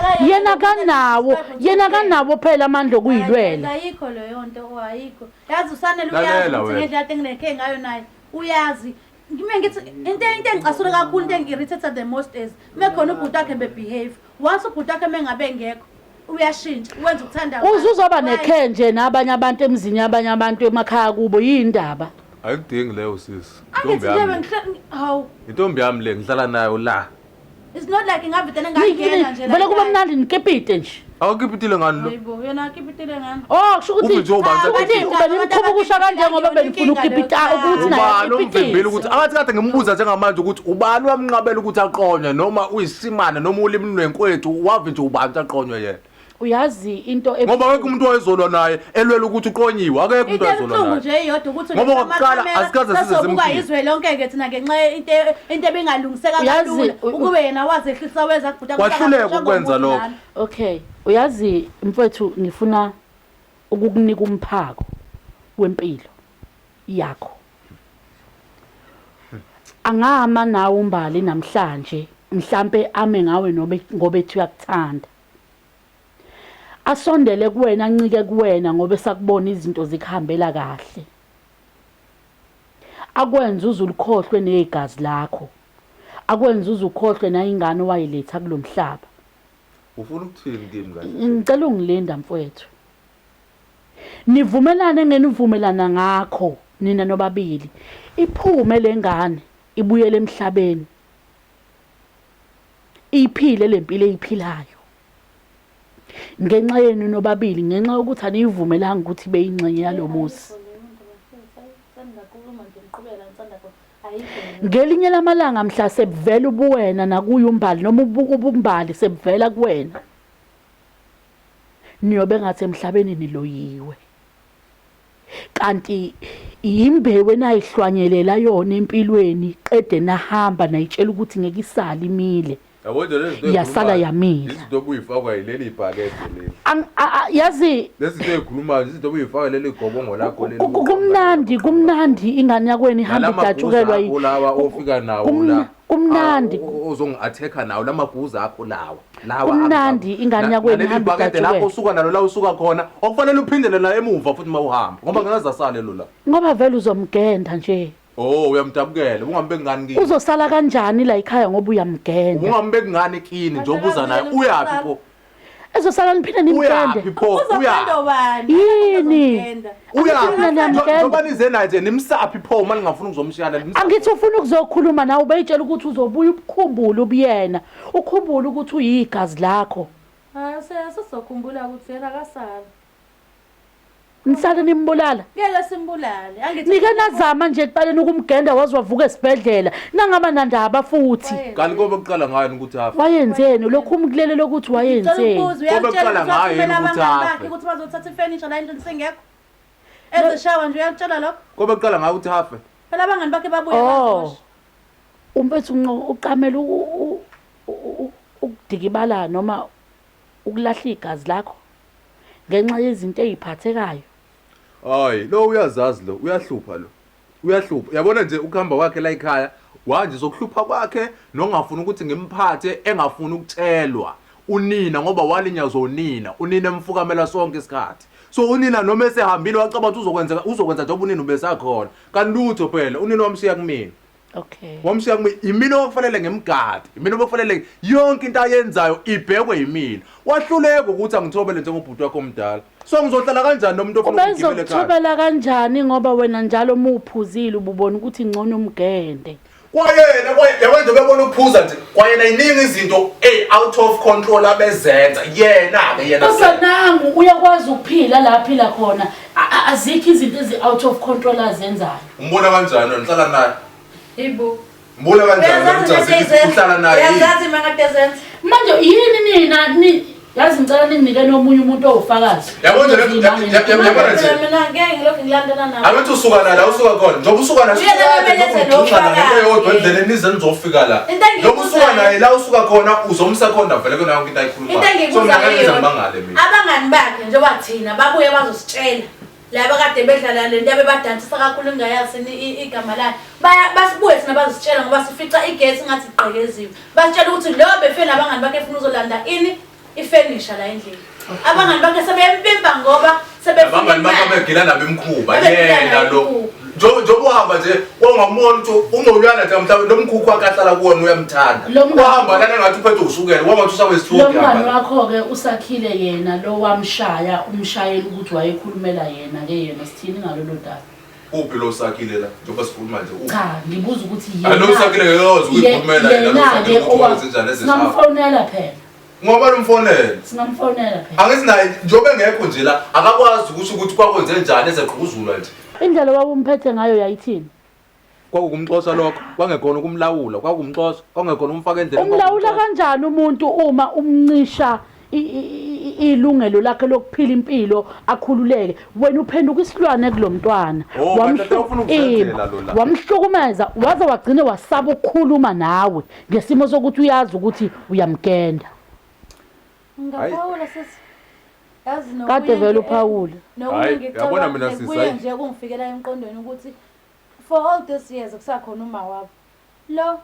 yena kanawo phela amandla okuyilwela ayikho leyo nto ayikho yazi usanele uyazi ukuthi ngendlela enginekhe ngayo naye uyazi ngime ngithi into engicasula kakhulu into engirritates the most is mekhona ubhuti wakhe behave once ubhuti wakhe mengabe ngekho uyashintsha wenza ukuthanda uzuzoba nekhenje nabanye abantu emzini abanye abantu emakhaya kubo yindaba Ayikudingi leyo sisi. Intombi yami le ngihlala nayo la. It's not like ngavitene ngangena nje la. Vele kuba mnandi nikepite nje. Awukipitile ngani lo? Yebo, yena akipitile ngani? Oh, kusho ukuthi ubeniqhubukisha kanje ngoba benifuna ukukipita ukuthi naye. Ubani omvimbile ukuthi abathi kade ngimbuza njengamanje ukuthi ubani wamnqabela ukuthi aqonywe noma uyisimane noma ulimi lwenkwethu wave nje ubani aqonywe yena. Uyazi into ngoba wonke umuntu owezolwa naye elwela ukuthi uqonyiwe akekho umuntu owezolwa naye nje iyodwa ukuthi ngoba ngokuqala asikaze size sibuka izwe lonke ke thina ngenxa into ebingalungiseka kalula ukube yena wazehlisa weza kubhuta kwahluleka ukwenza lokho. Okay, uyazi mfowethu ngifuna ukukunika umphako wempilo yakho. Angama nawe umbali namhlanje mhlambe ame ngawe ngoba ethi uyakuthanda. Asondele kuwena ancike kuwena ngoba sakubona izinto zikhambela kahle. Akwenza uzulukhohlwe negazi lakho. Akwenza uzukhohlwe na ingane wayiletha kulomhlaba. Ufuna ukuthini kimi kahle? Ngicela ungilinda mfowethu. Nivumelane ngenivumelana ngakho nina nobabili. Iphume lengane ibuyele emhlabeni. Iphile lempilo eyiphilayo. Ngenxa yenu nobabili ngenxa ukuthi anivumelanga ukuthi beyingcenye yalomuzi. Ngelinye lamalanga mhla sebuvela ubuwena nakuye umbali noma ubumbali sebuvela kuwena. Niyobe ngathi emhlabeni niloyiwe. Kanti imbewe nayihlwanyelela yona empilweni qede nahamba nayitshela ukuthi ngeke isali imile. Yasala yamila. Izinto obuyifakwa yileli ibhakede leli. Yazi lezinto ezikhulumayo izinto obuyifakwa leli igobongo lakho leli. Kumnandi ingane yakweni ihamba idatshukelwa lawa ofika nawo la. Kumnandi ozongi-attacker nawo lamabhuza akho lawa. Kumnandi ingane yakweni ihamba idatshukelwa. Lapho usuka nalo la usuka khona okufanele uphindele la emuva futhi mawuhamba ngoba ngeke azasale lo la. Ngoba vele uzomgenda nje. Oh uyamdabukela ungambeki ngani kini uzosala kanjani la ekhaya ngoba uyamgenda ungambeki ngani kini nje ubuza naye uyapi pho ezosala niphinde nimgende uyapi pho uyapi yini uyapi ngoba nize naye nje nimsaphi pho uma ningafuna ukuzomshiyana angithi ufuna ukuzokhuluma nawe ubeyitshela ukuthi uzobuya ukukhumbula ubuyena ukhumbula ukuthi uyigazi lakho sesizokhumbula ukuthi yena akasala nisale nimbulala ngeke simbulale angithi nike nazama nje kuqaleni ukumgenda wazi wavuka esibhedlela nangaba nandaba futhi kanti kobe kuqala ngani ukuthi afa wayenzeni lokhu umkulele lokuthi wayenzeni kobe kuqala ngayo ukuthi afa ukuthi bazothatha ifurniture la endlini sengekho ezeshawa nje uyakutshela lokho kobe kuqala ngayo ukuthi afa phela abangani bakhe babuye basosha umpethu uqamela ukudikibala noma ukulahla igazi lakho ngenxa yezinto eziphathekayo hayi lo uyazazi lo uyahlupha lo uyahlupha yabona nje ukuhamba kwakhe la ekhaya wanje sokuhlupha kwakhe nongafuna ukuthi ngimphathe engafuna ukutshelwa unina ngoba walinyazwa unina emfukamela sonke isikhathi so unina noma esehambile wacaba ukuthi uzokwenza nje ubunini besakhona kanti lutho phela unina wamshiya kumina okay wamshiya kumina imina okufanele ngemgadi imina okufanele yonke into ayenzayo ibhekwe yimina wahluleka ukuthi angithobele njengobhuti wakho omdala so ngizohlala kanjani nomuntu ofuna ukugibela ekhaya uzothobela kanjani ngoba wena njalo uma uphuzile ububona ukuthi ngcono umgende kwayena yabona nje bebona ukuphuza nje kwaye nayiningi izinto out of control abezenza yena-ke yena Nangu uyakwazi ukuphila la aphila khona. Azikho izinto ezi-out of control azenzayo. umbona kanjani wena uhlala naye Ibu. mbona kanjani ukuthi azikho uhlala naye Yazazi mangadezenza. Manje yini nina yazi ngicela ninginike nomunye umuntu owufakazi. yabona nje Mina ngeke ngilokhu ngilandela nawe. abethi usuka la usuka khona njengoba usuka la yodwa endleleni nize nizofika la njengoba usuka naye la usuka khona uzomsa khona vele kona yonke into ayikhulumayo ngibangale mina Abangani bakhe njengoba thina babuye bazositshela laba kade bedlala le nto abebadansisa kakhulu engayazi igama lakhe basibuye thina bazositshela ngoba sifica igesi ngathi igqekeziwe basitshela ukuthi lo befe nabangani bakhe efuna uzolanda ini ifurniture la endlini abangani bakhe sebempimpa ngoba abangani bakhe begila nabo imkhuba yena lo njengoba uhamba nje wongamona ukuthi ungolwana nje mhlawumbe nomkhukhu akahlala kuwona uyamthanda uhamba lana ngathi uphethe usukela wangathi usawesithuki lo mngani wakho-ke usakhile yena lo wamshaya umshayeli ukuthi wayekhulumela yena-ke yena sithini ngalolo daba uphi lo usakhile la njengoba sikhuluma nje cha ngibuza ukuthi lo usakhile ngeyozi ukuyikhulumela yena-ke singamfonela phela ngoba lumfonela singamfonela phela angithi naye njengoba engekho nje la akakwazi ukuthi kwakwenze njani ezegquzulwa nje indlela wabumphethe ngayo yayithini kwakukumxosa lokho kwangekhona ukumlawula kwakumxosa kwangekhona umfaka endleleni umlawula kanjani umuntu uma umncisha ilungelo lakhe lokuphila impilo akhululeke wena uphenduka isilwane kulomntwana wamhlukumeza waze wagcine wasaba ukukhuluma nawe ngesimo sokuthi uyazi ukuthi uyamgenda Ngaphawula sisi. Yazi no. Kade vele uphawula. Yabona mina kuye nje kungifikela emqondweni ukuthi for all this years kusakhona uma wabo. Lo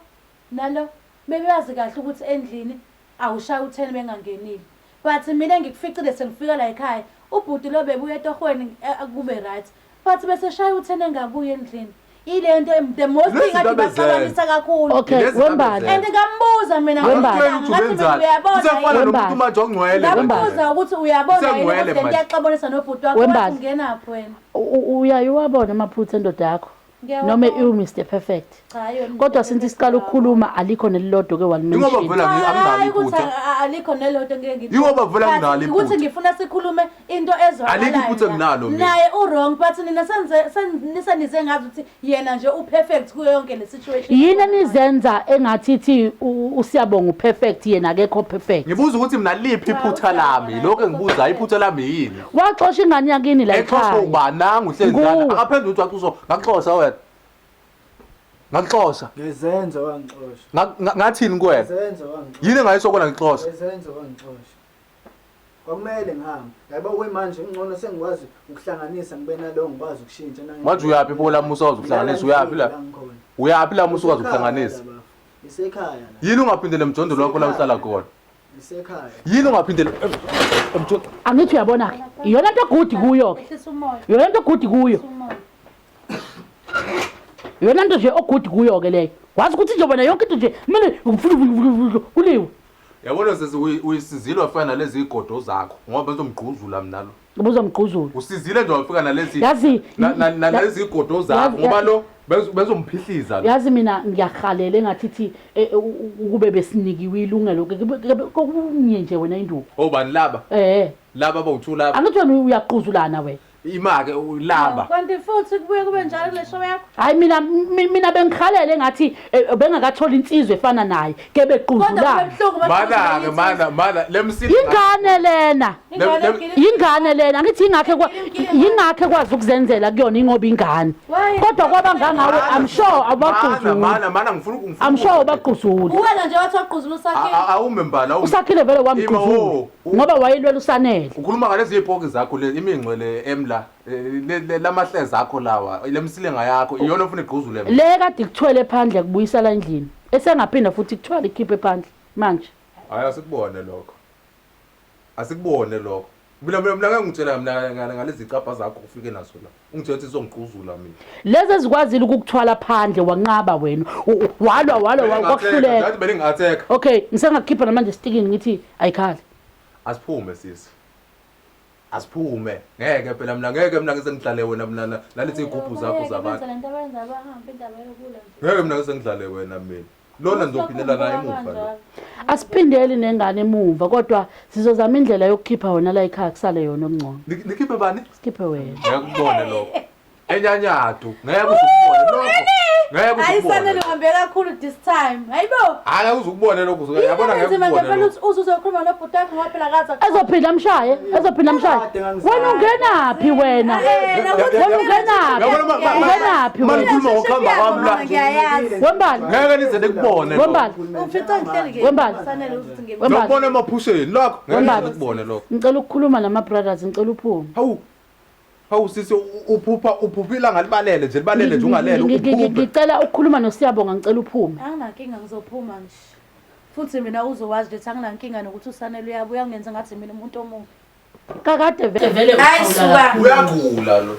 nalo bebeyazi kahle ukuthi endlini awushaya u10 bengangenile. But mina ngikuficile sengifika la ekhaya ubhuti lo bebuye etohweni kube right. But bese shaya u10 engabuye endlini. Ile nto the most thing athi basabalisa kakhulu. Okay, wembali. And ngambuza mina usefana nomuntu manje ongcwele ngambuza ukuthi uyabona yini ukuthi ngiyaxabolisa nobhuti wakho ungenapho wena. Uyayibona amaphutha endoda yakho. Noma Mr Perfect. Kodwa since siqala ukukhuluma alikho nelilodwa ke walimention. Ingoba vela anginalo iphutha. Alikho nelilodwa ngeke ngithi. Ingoba vela nginalo iphutha. Ukuthi ngifuna sikhulume into ezwakalayo. Alikho iphutha nginalo mina. Naye wrong but nina senize ngazi ukuthi yena nje uperfect kuyo yonke le situation. Yini nizenza engathithi usiyabonga uperfect yena akekho perfect. Ngibuza ukuthi mina liphi iphutha lami lokho engibuza iphutha lami yini? Waxosha ingane yakini la ekhaya. Exosha ubananga uhlenzana akaphendula ukuthi axoxa ngaxoxa wena. Ngaxoxa. Ngezenzo wangixoxa. Ngathini kuwena? Ngezenzo wangixoxa. Yini ngayisokona ngixoxa? Ngezenzo wangixoxa. Kwakumele ngihambe. Yabo kwemanje ngcono sengikwazi ukuhlanganisa ngibe nalo ngikwazi ukushintsha nanga. Manje uyapi pho la musa ukuhlanganisa uyapi la? Uyapi la musa ukuhlanganisa? Isekhaya la. Yini ungaphindele emjondolo wakho la uhlala khona? Isekhaya. Yini ungaphindele emjondolo? Angithi uyabona ke. Iyona nto good kuyo ke. Iyona nto good kuyo. Yona nto nje ogood kuyo ke leyo wazi ukuthi nje bona yonke into nje kumele uliwe yabona sesi uyisizile wafana lezi igodo zakho ngoba bezomgquzula mina lo ubuzomgquzula usizile nje wafika nalezi yazi nalezi igodo zakho ngoba lo bezomphihliza lo yazi mina ngiyahalela engathithi ukube besinikiwe ilungelo kokunye nje wena induku obani laba laba bawuthula angithi wena uyaqhuzulana wena imake ulaba kanti futhi kubuye kube njalo le show yakho hayi mina bengikhalele ngathi bengakathola insizwe efana naye ke beqhuzulana mana lemsini ingane lena ngithi ingakhe kwazi ukuzenzela kuyona ingoba ingane kodwa kwaba ngangawe I'm sure abaqhuzula mana ngifuna I'm sure abaqhuzula wena nje wathi waqhuzula usakhile awume mbala usakhile vele wamqhuzula ngoba wayelwela usanele ukhuluma ngalezi ipoki zakho le imingcwele emla lamahleza akho lawa lemsilenga yakho iyona ufuna igquzule le kade kuthwele phandle kubuyisela endlini esengaphinda futhi kuthwala ikhiphe phandle manje hayi asikubone lokho mina ngeke ngitshela mina ngalezi icapha zakho ufike nazo la ungitshela ukuthi izongigquzula mina lezi ezikwazile ukukuthwala phandle wanqaba wena walwa kwakuhluleka ngathi belingatheka okay ngisengakhipha namanje stikini ngithi ayikhali asiphume sisi asiphume ngeke phela mina ngeke mina ngisengidlale wena mina nalethi igubhu zakho zabantu ngeke mina ngisengidlale wena mina lona ngizophindela naye emuva lo. Asiphindeli nengane emuva kodwa sizozama indlela yokukhipha wona la ekhaya kusale yona omncane. Nikhiphe bani? Sikhiphe wena. Ngiyakubona lokho. Enyanyathu, ngeke uzukubona lokho. Ngeke uzukubona. Ayisanele ngihambe kakhulu this time. Hayibo. Hayi uzukubona lokho, yabona ngeke ubone lokho. Uzokhuluma nobhuti wakho ngaphela kaza. Ezophinda amshaye. Wena ungenaphi wena? Ungenaphi Manje wena? khuluma ngokuhamba kwami la. Ngiyayazi. Wembali. Ngeke nize nikubone. Wembali. Ufitha ngihleli ke. Wembali. Kufanele ukuthi ngibe. Wembali. Ngibona emaphusheni lokho. Ngeke Wembali. nize nikubone lokho. Ngicela ukukhuluma nama brothers, ngicela uphume. Hawu sisi uphuphila ngalibalele nje libalele nje ungalele uphuphe. Ngicela ukukhuluma noSiyabonga, ngicela uphume. Anginankinga ngizophuma nje. Futhi mina uzowazi ukuthi anginankinga nokuthi usanele uyabuya ngenza ngathi mina umuntu omubi. Kakade vele Hayi suka. Uyagula lo.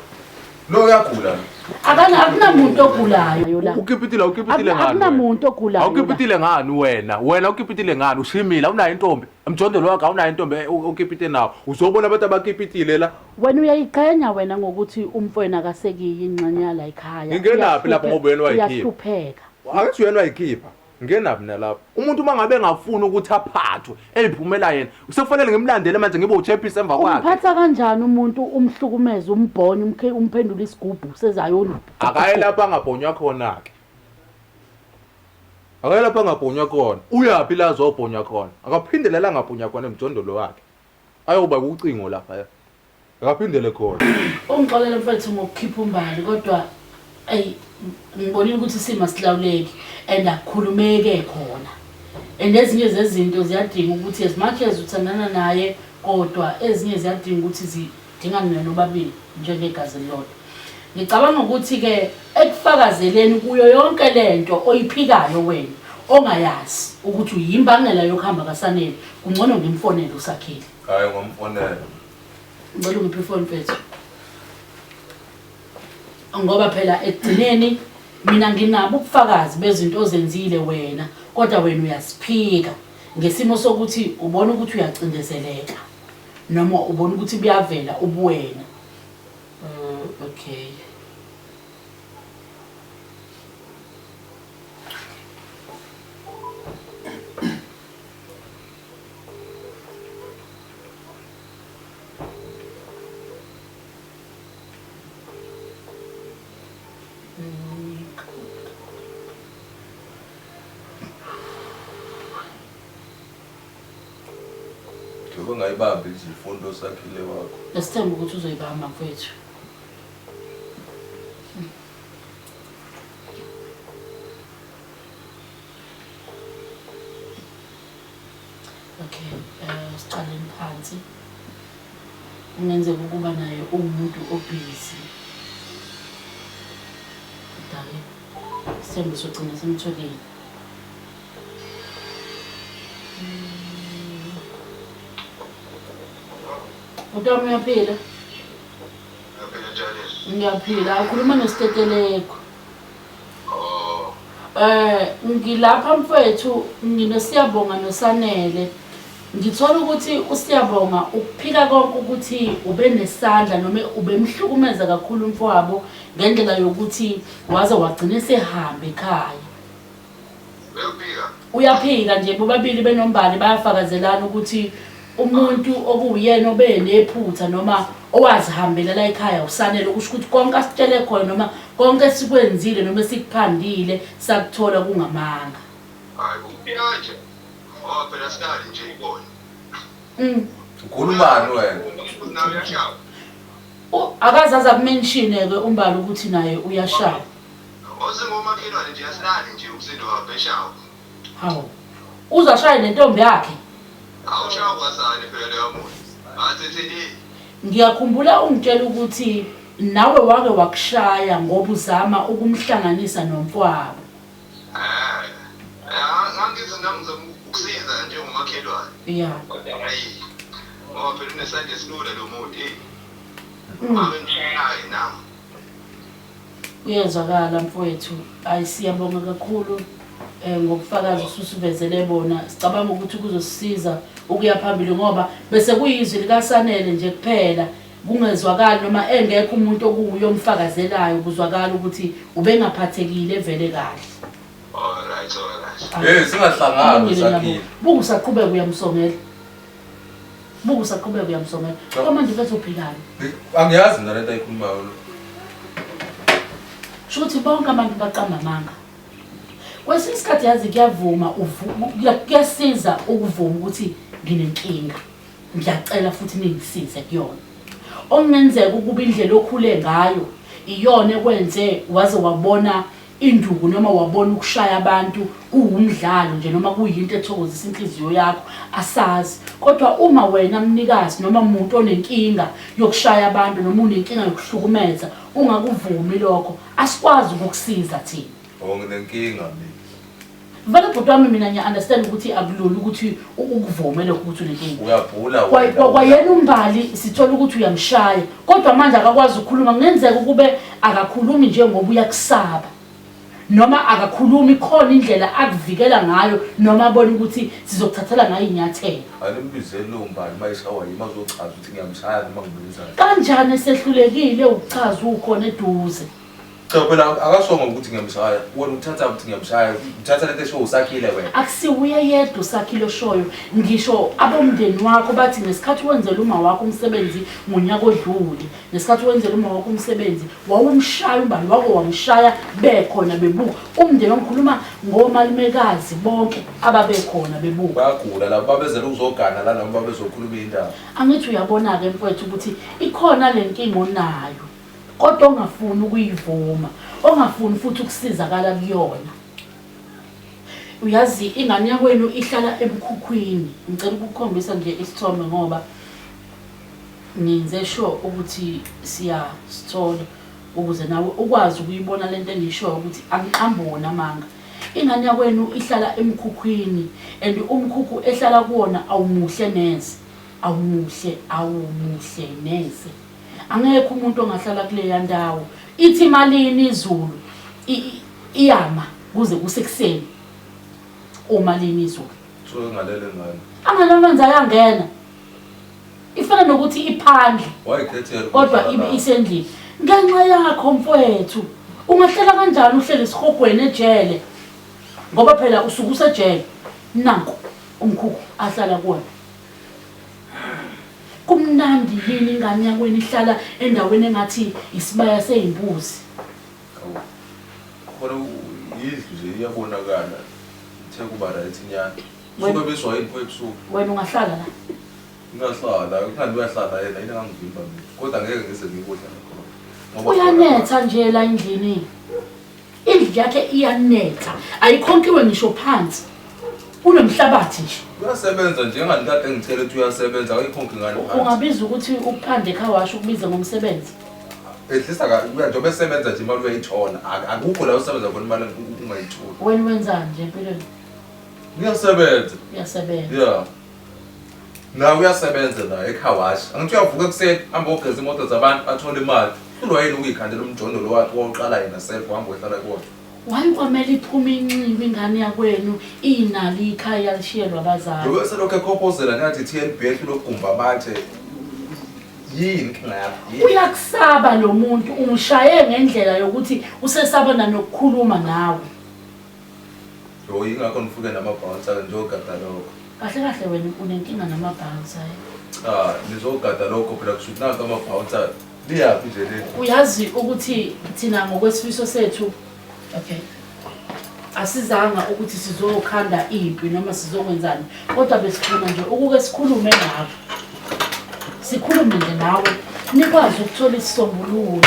Lo uyagula lo. Akunamuntu ogulayo la. Ukipitile ngani? Akunamuntu ogulayo. Awukipitile ngani wena? Wena ukipitile ngani? Ushimile awunayo intombi. Emjondolo wakhe awunayo intombi ukipite nawo. Uzobona abantu abakipitile la. Wena uyayiqhenya wena ngokuthi umfweni akasekiyi ingxenye yala ekhaya. Ngingenaphi lapho ngoba wena wayikhipha? Uyahlupheka. Akathi wena wayikhipha. Ngenaphi nalapho. Umuntu mangabe engafuni ukuthi aphathwe, eliphumela yena. Usekufanele ngimlandele manje ngibe uchampionship emva kwakhe. Umphatha kanjani umuntu umhlukumeza umbhonye umphendula isigubhu sezayona? Akaye lapha angabhonywa khona ke. Akaye lapha angabhonywa khona. Uyapi la azobhonywa khona? Akaphindele la ngabhonywa khona emjondolo wakhe. Ayoba ucingo lapha. Akaphindele khona. Ungixolele mfethu ngokukhipha umbali kodwa ngibonile ukuthi isimo silawuleki and akukhulumeke khona. And ezinye zezinto ziyadinga ukuthi as much as uthandana naye kodwa ezinye ziyadinga ukuthi zidingane nobabili njengegazi lodwa. Ngicabanga ukuthi ke ekufakazeleni kuyo yonke lento oyiphikayo wena ongayazi ukuthi uyimbangela yokuhamba kaSanele kungcono ngimfonele usakhile. Hayi ngomfonela. Ngicela ungiphe ifoni mfethu. Ngoba phela ekugcineni mina nginabo ubufakazi bezinto ozenzile wena kodwa wena uyasiphika ngesimo sokuthi ubona ukuthi uyacindezeleka noma ubona ukuthi buyavela ubuwena. Okay. Ngayibambi izifundo sakhile wakho. Lesithemba ukuthi uzoyibamba mfethu. Okay, sicaleni phansi. Ungenzeka ukuba naye umuntu obhizi. Dale. Sithemba sogcina simtholile. Utami uyaphila? Ngiyaphila. Ukhuluma noSiteteleko. Ngilapha mfethu nginoSiyabonga noSanele. Ngithola ukuthi uSiyabonga ukuphika konke ukuthi ube nesandla noma ubemhlukumeza kakhulu umfowabo ngendlela yokuthi waze wagcina esehambe ekhaya. Uyaphika nje bobabili benombali bayafakazelana ukuthi umuntu okuyena obenephutha noma owazihambela la ekhaya uSanele ukusho ukuthi konke asitshele khona noma konke sikwenzile noma sikuphandile sakuthola kungamanga. Hayi uyaje. Phela sikali nje ibona. Ukhulumani wena? Nawe uyashaya. Akazazi akumention ke umbali ukuthi naye uyashaya. Osengomakhelwane nje yasinali nje umsindo wabeshawo. Hawu. Uzashaya nentombi yakhe. Awushaya kwasani phela leyo muntu. Athetheni. Ngiyakhumbula ungitshela ukuthi nawe wake wakushaya ngoba uzama ukumhlanganisa nomfowabo. Ngithi namzama ukusiza njengomakhelwane. Yeah. Hayi. Ngoba phela unesandla esilula lo muntu ngishaya nami. Uyezwakala mfowethu. Ayisiyabonga kakhulu ngokufakaza ususivezele bona. Sicabanga ukuthi kuzosisiza ukuya phambili ngoba bese kuyizwi likaSanele nje kuphela kungezwakala noma engekho umuntu okuyo omfakazelayo kuzwakala ukuthi ubengaphathekile vele kahle. All right. singahlangani sakhile. Buku usaqhubeka uyamsongela. Buku usaqhubeka uyamsongela. Manje mfethu uphilani? Angiyazi mina lento ayikhulumayo lo. Shuthi bonke abantu baqamba amanga. Kwesinye isikhathi yazi kuyavuma kuyasiza ukuvuma ukuthi nginenkinga. Ngiyacela futhi ningisize kuyona. Okungenzeka ukuba indlela okhule ngayo iyona ekwenze waze wabona induku noma wabona ukushaya abantu kuwumdlalo nje noma kuyinto ethokozisa inhliziyo yakho asazi. Kodwa uma wena mnikazi noma umuntu onenkinga yokushaya abantu noma unenkinga yokuhlukumeza ungakuvumi lokho asikwazi ukukusiza thina. Nginenkinga mina. Vele bhuti wami mina ngiya-understand ukuthi akulula ukuthi ukuvumele ukuthi unenkinga. Uyabhula kwayena umbali sithola ukuthi uyamshaya kodwa manje akakwazi ukukhuluma. Kungenzeka ukube akakhulumi njengoba uyakusaba noma akakhulumi khona indlela akuvikela ngayo noma abone ukuthi sizokuthathela ngayo inyathelo. Alimbizele lo mbali mayishawa yima uzochaza ukuthi ngiyamshaya noma ngibenzayo. Kanjani esehlulekile ukuchaza ukhona eduze? Cha phela akasonga ukuthi ngiyamshaya. Wena uthatha ukuthi ngiyamshaya. Uthatha lento esho usakhile wena. Akusiwuye yedwa usakhile oshoyo. Ngisho abomndeni wakho bathi ngesikhathi wenzela uma wakho umsebenzi ngonyaka odlule. Ngesikhathi wenzela uma wakho umsebenzi wawumshaya umbali wakho wamshaya bekhona bebuka. Umndeni omkhuluma ngomalumekazi bonke ababekhona bebuka. Bayagula labo babezela ukuzogana la noma babezokhuluma indaba. Angithi uyabona ke mfowethu ukuthi ikhona lenkinga onayo. Kodwa ongafuni ukuyivuma, ongafuni futhi ukusizakala kuyona. Uyazi ingane yakwenu ihlala emkhukhwini. Ngicela ukukhombisa nje isithombe ngoba ngenze sure ukuthi siyasithola ukuze nawe ukwazi ukuyibona lento engishoyo ukuthi angiqambi wona amanga. Ingane yakwenu ihlala emkhukhwini and umkhukhu ehlala kuwona awumuhle neze. Awumuhle neze. Angekho umuntu ongahlala kuleya ndawo. Ithi malini izulu iyama kuze kusekuseni. Omalini izulu. So ngalele ngane. Angalamanzi ayangena. Ifana nokuthi iphandle. Wayikhethela Kodwa isendlini. Ngenxa yakho mfowethu. Ungahlela kanjani uhlele isihogweni ejele? Ngoba phela usuku usejele. Nanku umkhukhu ahlala kuwona. Kumnandi yini ingane yakwenu ihlala endaweni engathi isibaya seyimbuzi? Khona yidlu nje iyabonakala. Ithe kuba right inyana. Suka beswa yini ebusuku. Wena ungahlala la. Ngiyahlala, uthanda uyahlala yena yini angivimba mina. Kodwa ngeke ngize ngikudla ngakho. Uyanetha nje la endlini. Indlu yakhe iyanetha. Ayikhonkiwe ngisho phansi. Unomhlabathi nje. Uyasebenza nje enganikade ngithele ukuthi uyasebenza ayikhonki ngani phansi. Ungabiza ukuthi ukuphande ekhawasho ukubiza ngomsebenzi. Ehlisa ka njengoba esebenza nje imali uyayithola. Akukho la usebenza khona imali ungayithola. Wena wenzani nje empilweni? Ngiyasebenza. Uyasebenza. Yeah. Na uyasebenza la ekhawasha. Angithi uyavuka kuseni hamba ogeza imoto zabantu athola imali. Kulwa yini ukuyikhandela umjondolo wakhe woqala yena self hamba ehlala kuwona. Wayikwamela iphume inxiwa ingane yakwenu inali ikhaya lishiyelwa abazali. Lo selokho ekhophozela ngathi TNB lokugumba amathe. Yini ngiyaphi? Uyakusaba lo muntu umshaye ngendlela yokuthi usesabana nokukhuluma nawe. Lo yingakho nifike namabhouncer njogada lokho. Kahle kahle wena unenkinga namabhouncer. Nizogada lokho phela kushuthi nanka amabhouncer liyapi nje le. Uyazi ukuthi thina ngokwesifiso sethu okay. Asizanga ukuthi sizokhanda impi noma sizokwenzani kodwa besifuna nje ukuke sikhulume nawe. Sikhulume nje nawe nikwazi ukuthola isisombululo.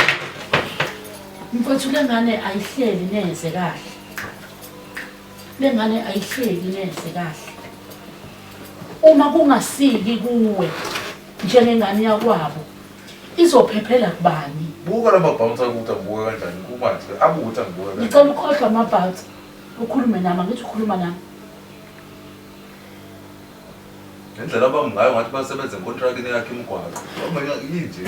Mfowethu lengane ayihleli neze kahle. Lengane ayihleli neze kahle. Uma kungasiki kuwe njengengane yakwabo izophephela kubani? Buka lamabhouncer ukuthi abuke kanjani kumanje abuthi angibuke kanjani. Ngicela ukhohlwa amabhouncer ukhulume nami ngithi ukhuluma nami. Ngendlela abamngayo ngathi basebenza econtractini yakhe imigwaqo. Mina yinje.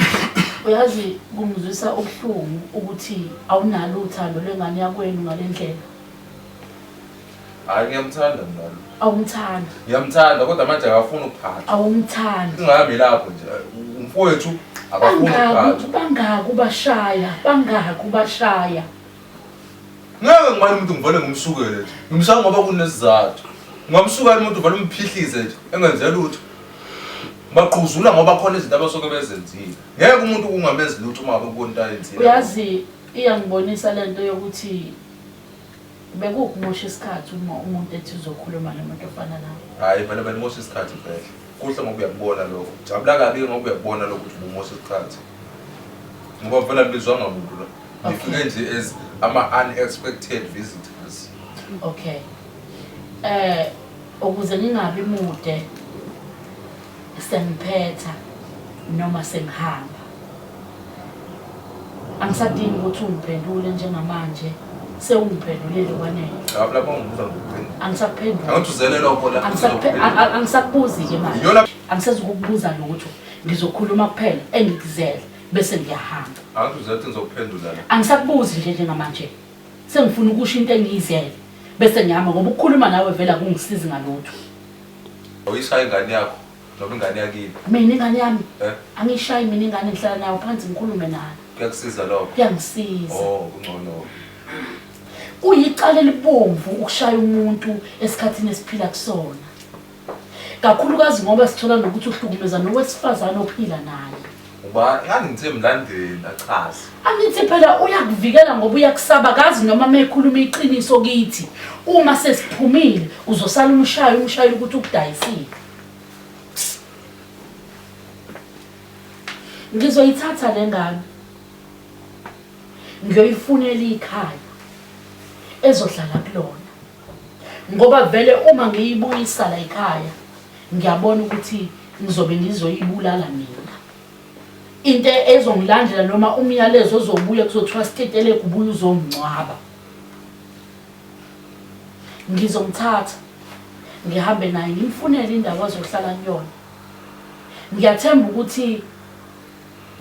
Uyazi kumzwisa obuhlungu ukuthi awunalo uthando lengane yakwenu ngalendlela. Hayi ngiyamthanda mina. Awumthanda. Ngiyamthanda kodwa manje akafuni ukuphatha. Awumthanda. Ingami lapho nje umfowethu akafuni ukuphatha. Bangaka ubashaya. ngeke ngimane umuntu ngivale ngimsukele nje ngimshaya ngoba kunesizathu ngamsukela umuntu vale umphihlise nje engenzela lutho baqhuzula ngoba khona izinto abasoke bezenzile ngeke umuntu kungamenzi lutho uma bekubona into uyazi iyangibonisa lento yokuthi bekukumosha isikhathi uma umuntu ethi uzokhuluma nomuntu ofana nawe. hayi vele benimosha isikhathi vele kuhle ngoba uyakubona lokho jabula kabi ngoba uyakubona lokho ukuthi ubumosha isikhathi ngoba vele ngizwanga umuntu lo ngifike nje as unexpected visitors. Okay. Ukuze ngingabi mude sengiphetha noma sengihamba. Angisadingi ukuthi ungiphendule njengamanje sewungiphendulile kwanele. Lapha bangibuza ngokuphendula. Angisaphendula. Angithuzele lokho la. Angisakubuzi ke manje. Angisazukukubuza ukuthi ngizokhuluma kuphela engikuzele bese ngiyahamba. Angithuzele ukuthi ngizokuphendula la. Angisakubuzi nje njengamanje. Sengifuna ukusho into engiyizele bese ngiyama ngoba ukukhuluma nawe vela kungisiza ngalutho. Uyishaya ingane yakho noma ingane yakini? Mina ingane yami angishayi mina ingane ngihlala nayo phansi ngikhulume nayo. Kuyakusiza lokho? Kuyangisiza. Oh, kungcono. Uyicala libomvu ukushaya umuntu esikhathini esiphila kusona. Kakhulukazi ngoba sithola nokuthi uhlukumeza nowesifazane ophila naye. Uba ngani ngithe mlandeni achazi. Angithi phela uyakuvikela ngoba uyakusaba kazi noma mekhuluma iqiniso kithi. Uma sesiphumile uzosala umshayeli ukuthi ukudayisile. Ngizoyithatha lengane. Ngiyoyifunela ikhaya ezohlala kulona. Ngoba vele uma ngiyibuyisa la ekhaya ngiyabona ukuthi ngizobe ngizoyibulala mina. Into ezongilandela noma umyalezo ozobuya kuzothiwa stetele kubuya uzongcwaba. Ngizomthatha ngihambe naye ngimfunele indawo azohlala kuyona. Ngiyathemba ukuthi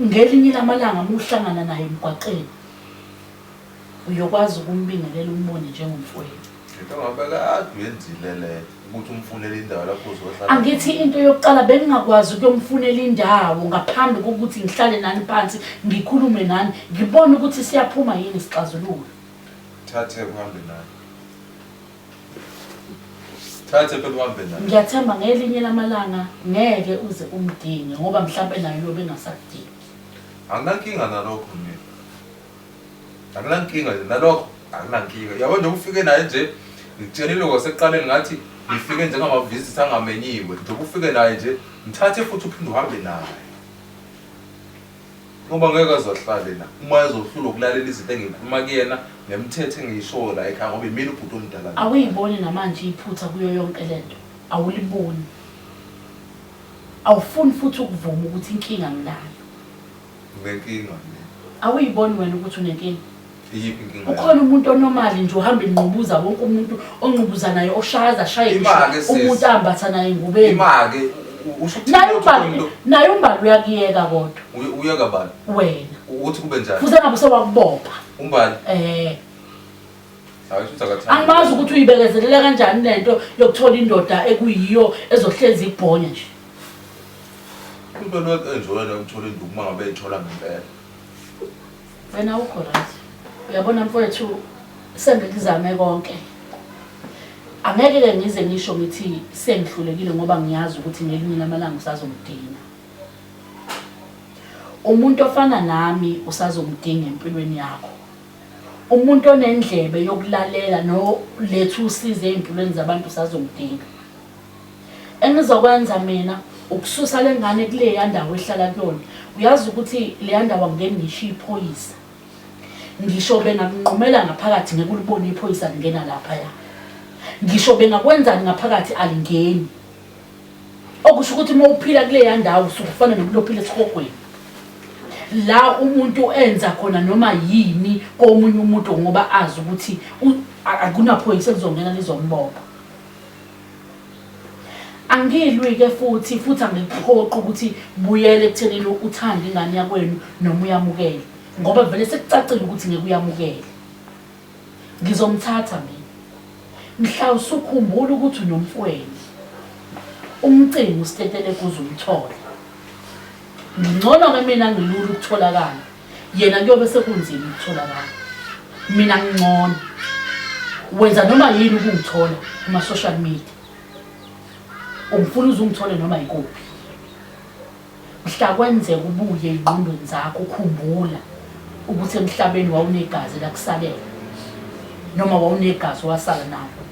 ngelinye lamalanga muhlangana naye emgwaqeni uyokwazi ukumbingelela umbone njengomfowethu. Into ngabeka adwenzile le ukuthi umfunele indawo lapho uzohlala. Angithi into yokuqala bengingakwazi ukuyomfunela indawo ngaphambi kokuthi ngihlale nani phansi ngikhulume nani ngibone ukuthi siyaphuma yini isixazululo. Thathe kuhambe naye. Thathe phela uhambe naye. Ngiyathemba ngelinye lamalanga ngeke uze umdinge ngoba mhlawumbe nayo yobe engasakudingi. Anginankinga nalokho mina. Anginankinga nalokho, anginankinga. Yabo nje ufike naye nje ngitshelile kwasekuqaleni ngathi ngifike njengama-visits angamenyiwe. Nje ufike naye nje ngithathe futhi uphinde uhambe naye. Ngoba ngeke azohlale na. Uma ezohlula ukulalela izinto engikhuluma kuyena nemithetho engiyishoyo la ekhaya ngoba mina ubhuti omdala. Awuyiboni namanje iphutha kuyo yonke lento. Awuliboni. Awufuni futhi ukuvuma ukuthi inkinga ngilayo. Nginenkinga mina. Awuyiboni wena ukuthi unenkinga. Iyiphi inkinga? Ukhona umuntu onormali nje uhamba inqubuza wonke umuntu onqubuza naye oshaza shaye umuntu ambatha naye ingubeni. Imake usho naye umbali uyakiyeka kodwa. Uyeka bani? Wena. Ukuthi kube njani? Futhi ngabe sewakubopha. Umbali? Angimazi ukuthi uyibekezelela kanjani lento yokuthola indoda ekuyiyo ezohlezi ibhonya nje. Into enjoyela ukuthola induku uma ngabe ethola ngempela. Wena ukho right. Uyabona mfowethu sengikuzame konke. Angeke ke ngize ngisho ngithi sengihlulekile ngoba ngiyazi ukuthi ngelinye lamalanga usazomdinga. Umuntu ofana nami usazomdinga empilweni yakho. Umuntu onendlebe yokulalela no lethu usize empilweni zabantu usazomdinga. Engizokwenza mina ukususa lengane kule yandawo ehlala kuyona. Uyazi ukuthi le yandawo ngeke ngisho iphoyisa. Ngisho bengakunqumela ngaphakathi ngekulibona iphoyisa lingena lapha ya. Ngisho bengakwenzani ngaphakathi alingeni. Okusho ukuthi uma uphila kule yandawo usufana nokulophila esikhogweni. La umuntu enza khona noma yini komunye umuntu ngoba azi ukuthi akunaphoyisa elizongena lizombopha. Angilwi ke futhi angiphoqa ukuthi buyele ekuthenini uthanda ingane yakwenu noma uyamukele ngoba vele sekucacile ukuthi ngeke uyamukele. Ngizomthatha mina. Mhla usukhumbula ukuthi unomfweni. Umcingo ustetele kuze umthole. Ngingcono ke mina ngilula ukutholakala. Yena kuyobe sekunzima ukutholakala. Mina ngingcono. wenza noma yini ukungithola kuma social media. Ungifuna uzungithole noma ikuphi. Mhla kwenzeka ubuye ingqondweni zakho ukhumbula ukuthi emhlabeni wawunegazi lakusalela noma wawunegazi wasala nalo.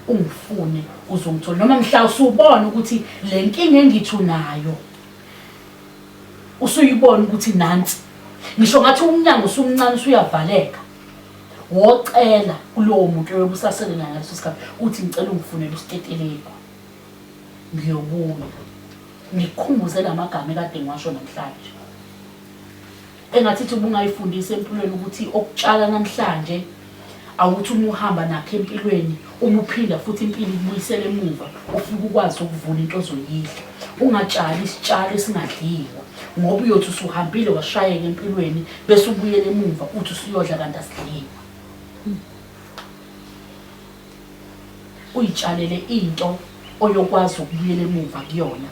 Ungifune uzungithola noma mhla usubona ukuthi le nkinga engithu nayo usuyibona ukuthi nansi ngisho ngathi umnyango usumncane usuyavaleka. Wocela kulowo muntu oyobusasele naye ngaleso sikhathi uthi ngicela ungifunele usiteteleko. Ngiyobuya ngikhumbuze lamagama ekade ngiwasho namhlanje. Engathi ubungayifundisa empilweni ukuthi okutshala namhlanje awuthi uma uhamba nakho empilweni uma uphinda futhi impilo ibuyisele emuva ufike ukwazi ukuvuna into ozoyidla. Ungatshali isitshalo esingadliwa ngoba uyothi usuhambile washayeka empilweni bese ubuyele emuva uthi usuyodla kanti asidliwa. Uyitshalele into oyokwazi ukubuyela emuva kuyona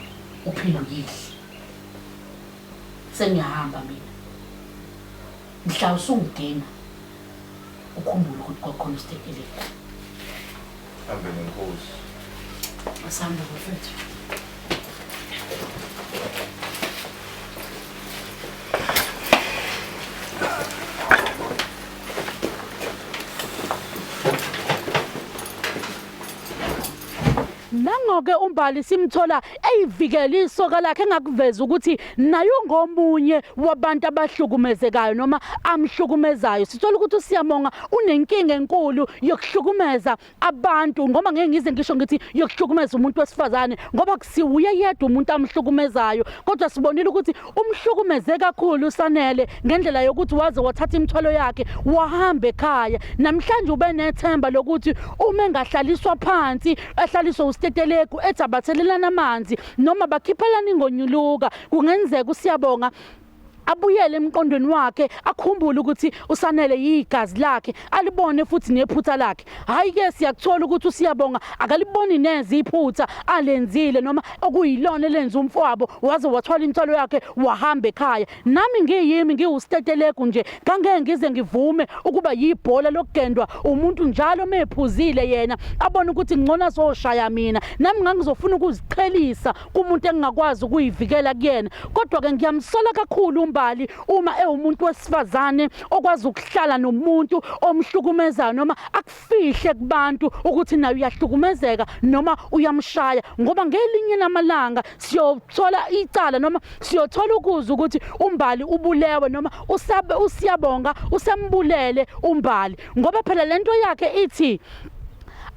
uphinde uyidle. Sengiyahamba mina. Mhla usungidinga ukhumbule ukuthi kwakhona isiteteleko. Hambe nenkosi. Asamba bafethu. Nangoke umbali simthola eyivikela isoka lakhe engakuveza ukuthi nayo ngomunye wabantu abahlukumezekayo noma amhlukumezayo. Sithola ukuthi uSiyabonga unenkinga enkulu yokuhlukumeza abantu ngoba ngeke ngize ngisho ngithi yokuhlukumeza umuntu wesifazane ngoba kusiwuye yedwa umuntu amhlukumezayo kodwa sibonile ukuthi umhlukumeze kakhulu uSanele ngendlela yokuthi waze wathatha imithwalo yakhe wahamba ekhaya. Namhlanje ube nethemba lokuthi uma engahlaliswa phansi ehlaliswa usiteteleko ethabathelelana amanzi noma bakhiphelana ingonyuluka kungenzeka uSiyabonga abuyele emqondweni wakhe akhumbule ukuthi uSanele yigazi lakhe alibone futhi nephutha lakhe. Hayi ke siyakuthola ukuthi uSiyabonga akaliboni neze iphutha alenzile noma okuyilona lenza umfowabo waze wathwala imithwalo yakhe wahamba ekhaya. Nami ngiyimi ngiwusiteteleko nje ngangeke ngize ngivume ukuba yibhola lokugendwa umuntu njalo mephuzile yena abone ukuthi ngcono azoshaya mina. Nami ngangizofuna ukuziqhelisa kumuntu engakwazi ukuyivikela kuyena kodwa ke ngiyamsola kakhulu uma ewumuntu wesifazane okwazi ukuhlala nomuntu omhlukumezayo noma akufihle kubantu ukuthi nayo uyahlukumezeka noma uyamshaya ngoba ngelinye lamalanga siyothola icala noma siyothola ukuza ukuthi umbali ubulewe noma uSiyabonga usembulele umbali ngoba phela lento yakhe ithi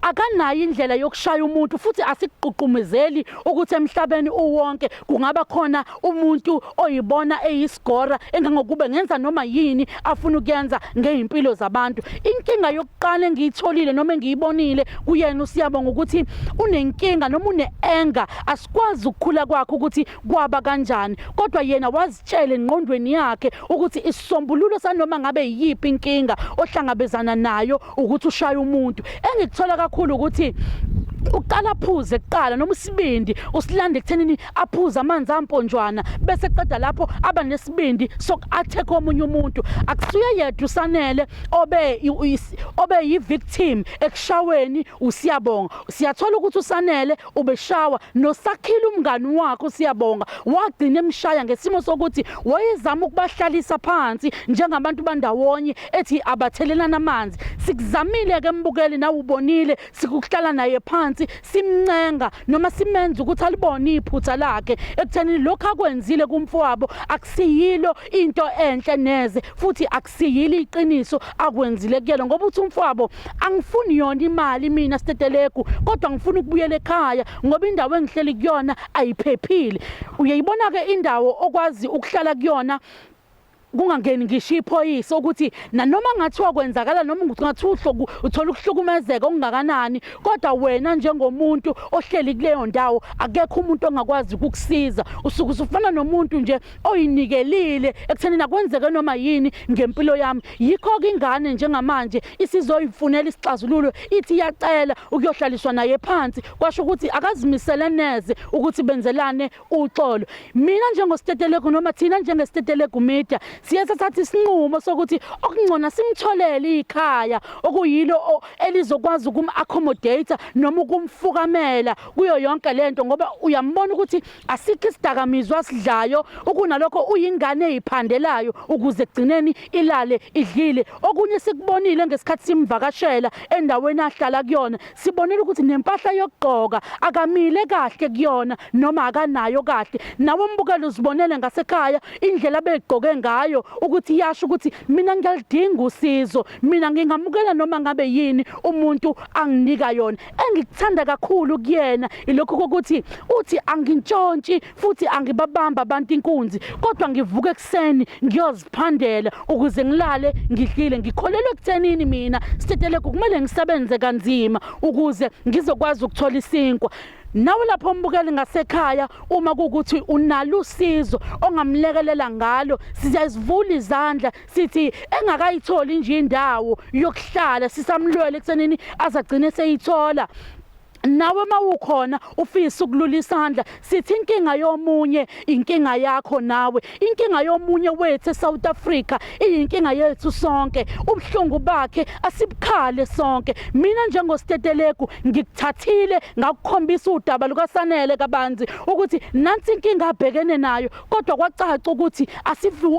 akanayo indlela yokushaya umuntu futhi asikuqhuqumezeli ukuthi emhlabeni uwonke kungaba khona umuntu oyibona eyisigora engangokube ngenza noma yini afuna ukuyenza ngeimpilo zabantu. Inkinga yokuqala engiyitholile noma engiyibonile kuyena uSiyabonga ukuthi unenkinga noma uneanger asikwazi ukukhula kwakhe ukuthi kwaba kanjani kodwa yena wazitshela engqondweni yakhe ukuthi isisombululo sanoma ngabe yipi inkinga ohlangabezana nayo ukuthi ushaya umuntu. Engikuthola kakhulu ukuthi uqala phuze kuqala noma isibindi usilande ekuthenini aphuza amanzi amponjwana bese qeda lapho aba nesibindi soku-attack omunye umuntu. Akusuye yedwa uSanele obe yi-victim ekushaweni uSiyabonga. Siyathola ukuthi uSanele ubeshawa noSakhile umngani wakhe uSiyabonga wagcina emshaya ngesimo sokuthi wayezama ukubahlalisa phansi njengabantu bandawonye ethi abathelelana amanzi. Sikuzamile ke embukeli nawe ubonile sikuhlala naye phansi simncenga noma simenza ukuthi alibone iphutha lakhe ekuthenini lokho akwenzile kumfowabo akusiyilo into enhle neze futhi akusiyilo iqiniso akwenzile kuyena ngoba uthi umfowabo angifuni yona imali mina siteteleko kodwa ngifuna ukubuyela ekhaya ngoba indawo engihleli kuyona ayiphephile. Uyayibona ke indawo okwazi ukuhlala kuyona kungangeni ngisho iphoyisa ukuthi nanoma ngathi wakwenzakala noma ngathi uthola ukuhlukumezeka okungakanani kodwa wena njengomuntu ohleli kuleyo ndawo akekho umuntu ongakwazi ukukusiza. Usuke usufana nomuntu nje oyinikelile ekuthenini akwenzeke noma yini ngempilo yami. Yikho ke ingane njengamanje isizoyifunela isixazululo ithi iyacela ukuyohlaliswa naye phansi kwasho ukuthi akazimisele neze ukuthi benzelane uxolo. Mina njengositeteleko noma thina njengesiteteleko media siye sathatha isinqumo sokuthi okungcona simtholele ikhaya okuyilo elizokwazi ukum-accommodate noma ukumfukamela kuyo yonke lento ngoba uyambona ukuthi asikho isidakamizwa sidlayo ukunalokho uyingane eziphandelayo ukuze egcineni ilale idlile. Okunye sikubonile ngesikhathi simvakashela endaweni ahlala kuyona, sibonile ukuthi nempahla yokugqoka akamile kahle kuyona noma akanayo kahle. Nawe mbukelo uzibonele ngasekhaya indlela begqoke ngayo ukuthi yasho ukuthi mina ngiyalidinga usizo, mina ngingamukela noma ngabe yini umuntu anginika yona. Engikuthanda kakhulu kuyena ilokho kokuthi uthi angintshontshe futhi angibabamba abantu inkunzi, kodwa ngivuka ekseni ngiyoziphandela ukuze ngilale ngidlile. Ngikholelwa ekuthenini mina Sithetele kumele ngisebenze kanzima ukuze ngizokwazi ukuthola isinkwa. Nawe lapho mbukeli ngasekhaya uma kukuthi unalo usizo ongamlekelela ngalo, siyazivula izandla sithi engakayitholi nje indawo yokuhlala sisamlwele ekuthenini azagcine seyithola. Nawe mawukhona ufisa ukulula isandla sithi inkinga yomunye inkinga yakho nawe, inkinga yomunye wethu eSouth Africa iyinkinga yethu sonke, ubuhlungu bakhe asibukhale sonke. Mina njengoStetelegu ngikuthathile ngakukhombisa udaba lukaSanele kabanzi ukuthi nansi inkinga abhekene nayo, kodwa kwacaca ukuthi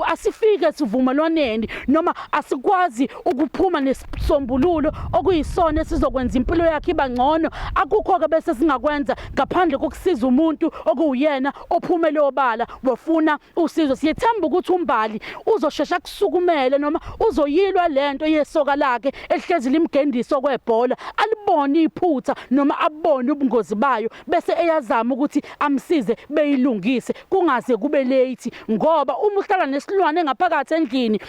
asifike sivumelwaneni noma asikwazi ukuphuma nesisombululo okuyisona esizokwenza impilo yakhe iba ngcono. Akukho-ke bese singakwenza ngaphandle kokusiza umuntu okuyena ophumele obala wafuna usizo. Siyethemba ukuthi uMbali uzoshesha kusukumele noma uzoyilwa lento yesoka lakhe ehlezi limgendiso kwebhola, alibone iphutha noma abone ubungozi bayo bese eyazama ukuthi amsize beyilungise kungaze kube late, ngoba uma uhlala nesilwane ngaphakathi endlini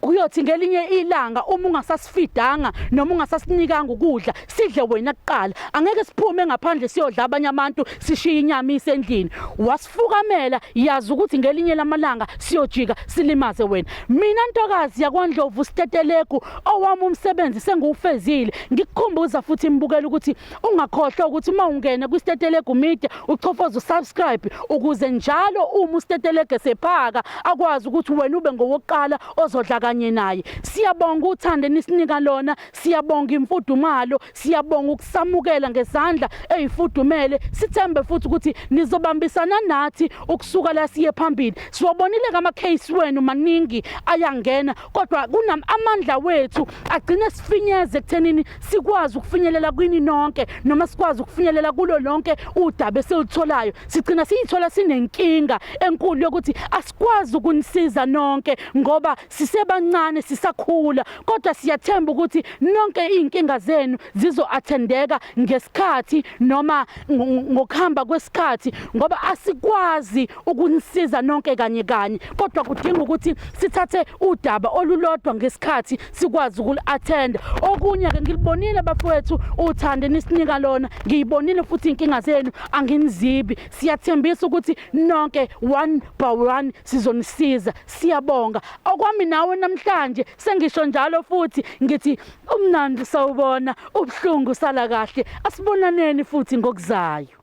uyothi ngelinye ilanga uma ungasasifidanga noma ungasasinikanga ukudla sidle wena kuqala, angeke siphume ngaphandle siyodla abanye abantu sishiya inyama isendlini. Wasifukamela yazi ukuthi ngelinye lamalanga siyojika silimaze wena. Mina Ntokazi yakwaNdlovu Sitetelegu owami umsebenzi sengiwufezile. Ngikukhumbuza futhi mbukela ukuthi ungakhohlwa ukuthi uma ungena kwiStetelegu Media uchofoza usubscribe ukuze njalo uma uStetelegu sephaka akwazi ukuthi wena ube ngowokuqala ozodla kanye naye. Siyabonga uthando nisinika lona, siyabonga imfudumalo, siyabonga ukusamukela ngezandla ezifudumele. Sithembe futhi ukuthi nizobambisana nathi ukusuka la siye phambili. Siwabonile ngama case wenu maningi ayangena, kodwa kunamandla wethu agcine sifinyeze ekuthenini sikwazi ukufinyelela kwini nonke noma sikwazi ukufinyelela kulo lonke udaba esilitholayo. Sigcina siyithola sinenkinga enkulu yokuthi asikwazi ukunisiza nonke ngoba sisebancane sisakhula, kodwa siyathemba ukuthi nonke inkinga zenu zizo-athendeka ngesikhathi noma ngokuhamba kwesikhathi, ngoba asikwazi ukunisiza nonke kanye kanye, kodwa kudinga ukuthi sithathe udaba olulodwa ngesikhathi sikwazi ukulu-athenda. Okunye-ke ngilibonile bafowethu uthando nisinika lona, ngiyibonile futhi inkinga zenu anginizibi. Siyathembisa ukuthi nonke one by one sizonisiza. Siyabonga. Okwami nawe namhlanje sengisho njalo futhi ngithi umnandi sawubona, ubuhlungu sala kahle. Asibonaneni futhi ngokuzayo.